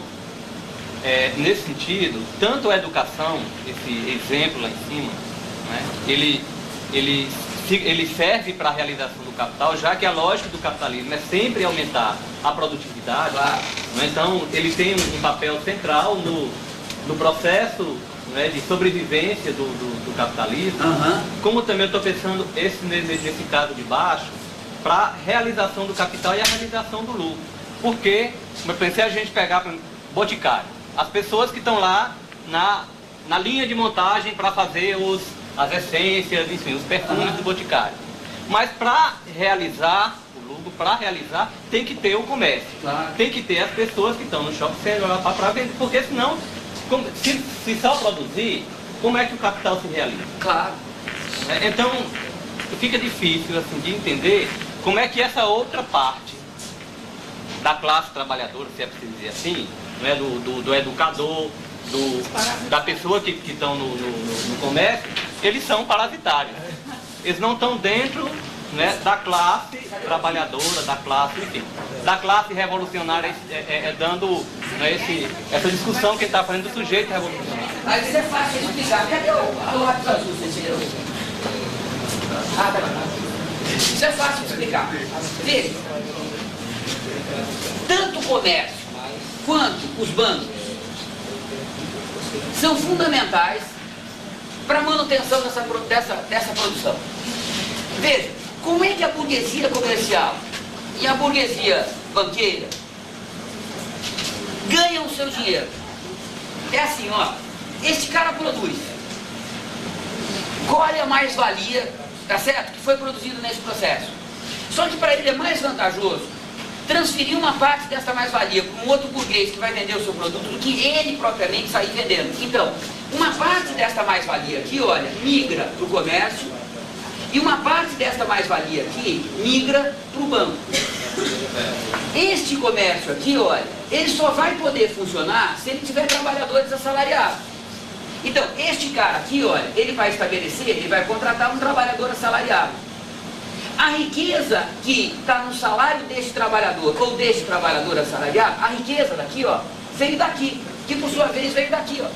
nesse sentido, tanto a educação, esse exemplo lá em cima, né, ele serve para a realização do capital, já que a lógica do capitalismo é sempre aumentar a produtividade. Claro. Né, então, ele tem um papel central no processo, né, de sobrevivência do capitalismo, como também eu estou pensando nesse caso de baixo, para a realização do capital e a realização do lucro. Porque, como eu pensei, a gente pegar para Boticário, as pessoas que estão lá na linha de montagem para fazer as essências, enfim, os perfumes do Boticário. Mas para realizar o lucro, tem que ter o comércio. Claro. Tem que ter as pessoas que estão no shopping center para vender, porque senão, se só produzir, como é que o capital se realiza? Claro. Então, fica difícil assim, de entender como é que essa outra parte da classe trabalhadora, se é preciso dizer assim, né, do educador, da pessoa que estão no comércio, eles são parasitários. Eles não estão dentro, né, da classe trabalhadora, da classe revolucionária, dando, né, essa discussão que ele está fazendo do sujeito revolucionário. Mas isso é fácil de explicar. Cadê o lápis azul? Isso é fácil de explicar. Veja, tanto o comércio quanto os bancos são fundamentais para a manutenção dessa produção. Veja, como é que a burguesia comercial e a burguesia banqueira ganham o seu dinheiro? É assim, ó, este cara produz, colhe a mais-valia, tá certo? Que foi produzido nesse processo. Só que para ele é mais vantajoso transferir uma parte dessa mais-valia para um outro burguês que vai vender o seu produto do que ele propriamente sair vendendo. Então, uma parte dessa mais-valia aqui, olha, migra para o comércio e uma parte dessa mais-valia aqui migra para o banco. Este comércio aqui, olha, ele só vai poder funcionar se ele tiver trabalhadores assalariados. Então, este cara aqui, olha, ele vai contratar um trabalhador assalariado. A riqueza que está no salário deste trabalhador ou deste trabalhador assalariado, a riqueza daqui, ó, veio daqui, que por sua vez veio daqui, ó.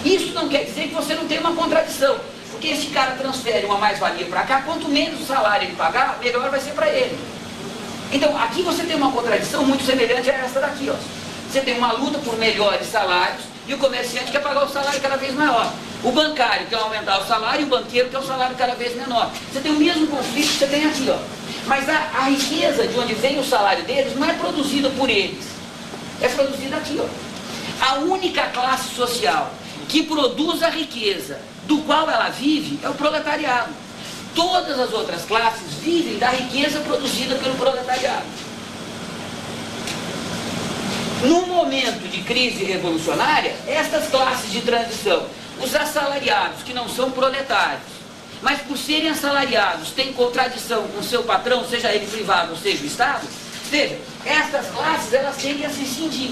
Isso não quer dizer que você não tem uma contradição, porque esse cara transfere uma mais-valia para cá, quanto menos o salário ele pagar, melhor vai ser para ele. Então, aqui você tem uma contradição muito semelhante a essa daqui, ó. Você tem uma luta por melhores salários e o comerciante quer pagar o salário cada vez maior. O bancário quer aumentar o salário e o banqueiro quer o salário cada vez menor. Você tem o mesmo conflito que você tem aqui, ó. Mas a riqueza de onde vem o salário deles não é produzida por eles. É produzida aqui, ó. A única classe social que produz a riqueza do qual ela vive é o proletariado. Todas as outras classes vivem da riqueza produzida pelo proletariado. No momento de crise revolucionária, estas classes de transição, os assalariados que não são proletários, mas por serem assalariados têm contradição com seu patrão, seja ele privado ou seja o Estado, veja, estas classes elas tendem a se cindir.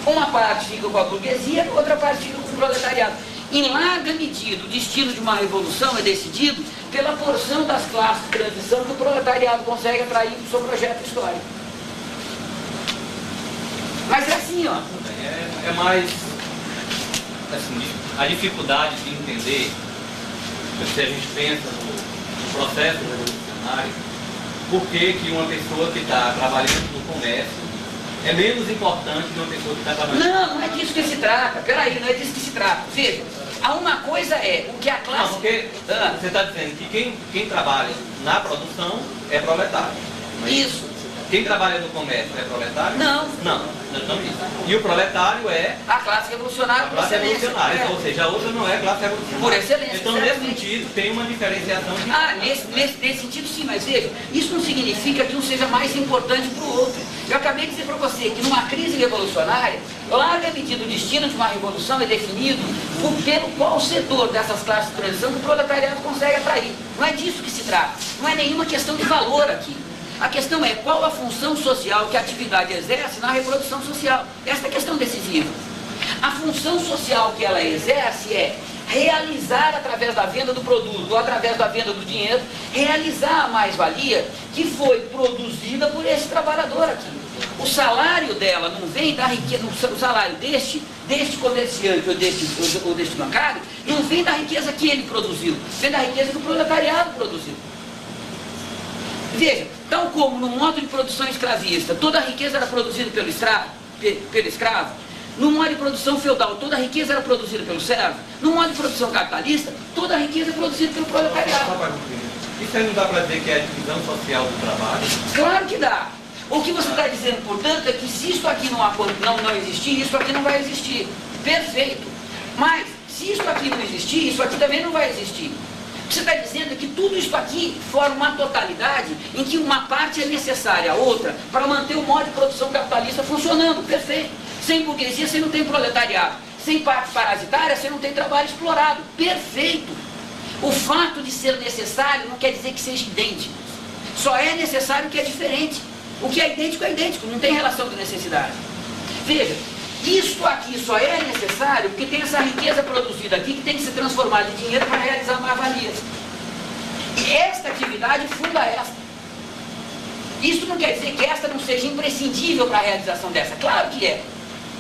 Uma parte fica com a burguesia, outra parte fica com o proletariado. Em larga medida, o destino de uma revolução é decidido pela porção das classes de transição que o proletariado consegue atrair para o seu projeto histórico. Mas é assim, ó. É mais, assim, a dificuldade de entender, se a gente pensa no processo revolucionário, por que uma pessoa que está trabalhando no comércio é menos importante que uma pessoa que está trabalhando... Não é disso que se trata. Peraí, não é disso que se trata. Veja, uma coisa é o que a classe... Não, porque você está dizendo que quem trabalha na produção é proletário. Não é Isso. Quem trabalha no comércio é proletário? Não. Não isso. E o proletário é... A classe revolucionária. A classe revolucionária. Então, ou seja, a outra não é classe revolucionária. Por excelência. Então, nesse sentido, tem uma diferenciação de... Nesse sentido sim, mas veja, isso não significa que um seja mais importante para o outro. Eu acabei de dizer para você que numa crise revolucionária, larga medida o destino de uma revolução é definido pelo qual setor dessas classes de transição que o proletariado consegue atrair. Não é disso que se trata. Não é nenhuma questão de valor aqui. A questão é qual a função social que a atividade exerce na reprodução social. Esta é a questão decisiva. A função social que ela exerce é realizar através da venda do produto ou através da venda do dinheiro, realizar a mais-valia que foi produzida por esse trabalhador aqui. O salário dela não vem da riqueza, o salário deste comerciante ou deste bancário, não vem da riqueza que ele produziu, vem da riqueza que o proletariado produziu. Veja, tal como no modo de produção escravista, toda a riqueza era produzida pelo escravo, no modo de produção feudal, toda a riqueza era produzida pelo servo, no modo de produção capitalista, toda a riqueza é produzida pelo proletariado. Isso aí não dá para dizer que é a divisão social do trabalho? Claro que dá. O que você está dizendo, portanto, é que se isso aqui não existir, isso aqui não vai existir. Perfeito. Mas, se isso aqui não existir, isso aqui também não vai existir. O que você está dizendo é que tudo isso aqui forma uma totalidade em que uma parte é necessária à outra para manter o modo de produção capitalista funcionando. Perfeito. Sem burguesia você não tem proletariado. Sem parte parasitária você não tem trabalho explorado. Perfeito. O fato de ser necessário não quer dizer que seja idêntico. Só é necessário o que é diferente. O que é idêntico, não tem relação de necessidade. Veja, isto aqui só é necessário porque tem essa riqueza produzida aqui que tem que ser transformada em dinheiro para realizar mais-valias. E esta atividade funda esta. Isso não quer dizer que esta não seja imprescindível para a realização dessa. Claro que é.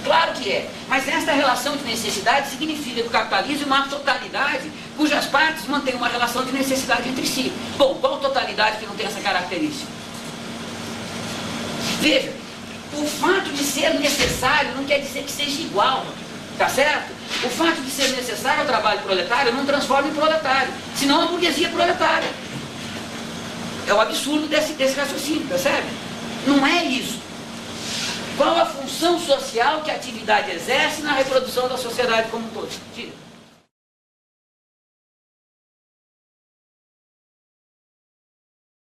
Claro que é. Mas esta relação de necessidade significa que o capitalismo é uma totalidade cujas partes mantêm uma relação de necessidade entre si. Bom, qual totalidade que não tem essa característica? Veja, o fato de ser necessário não quer dizer que seja igual, tá certo? O fato de ser necessário ao trabalho proletário não transforma em proletário, senão a burguesia é proletária. É o absurdo desse raciocínio, percebe? Não é isso. Qual a função social que a atividade exerce na reprodução da sociedade como um todo? Tira.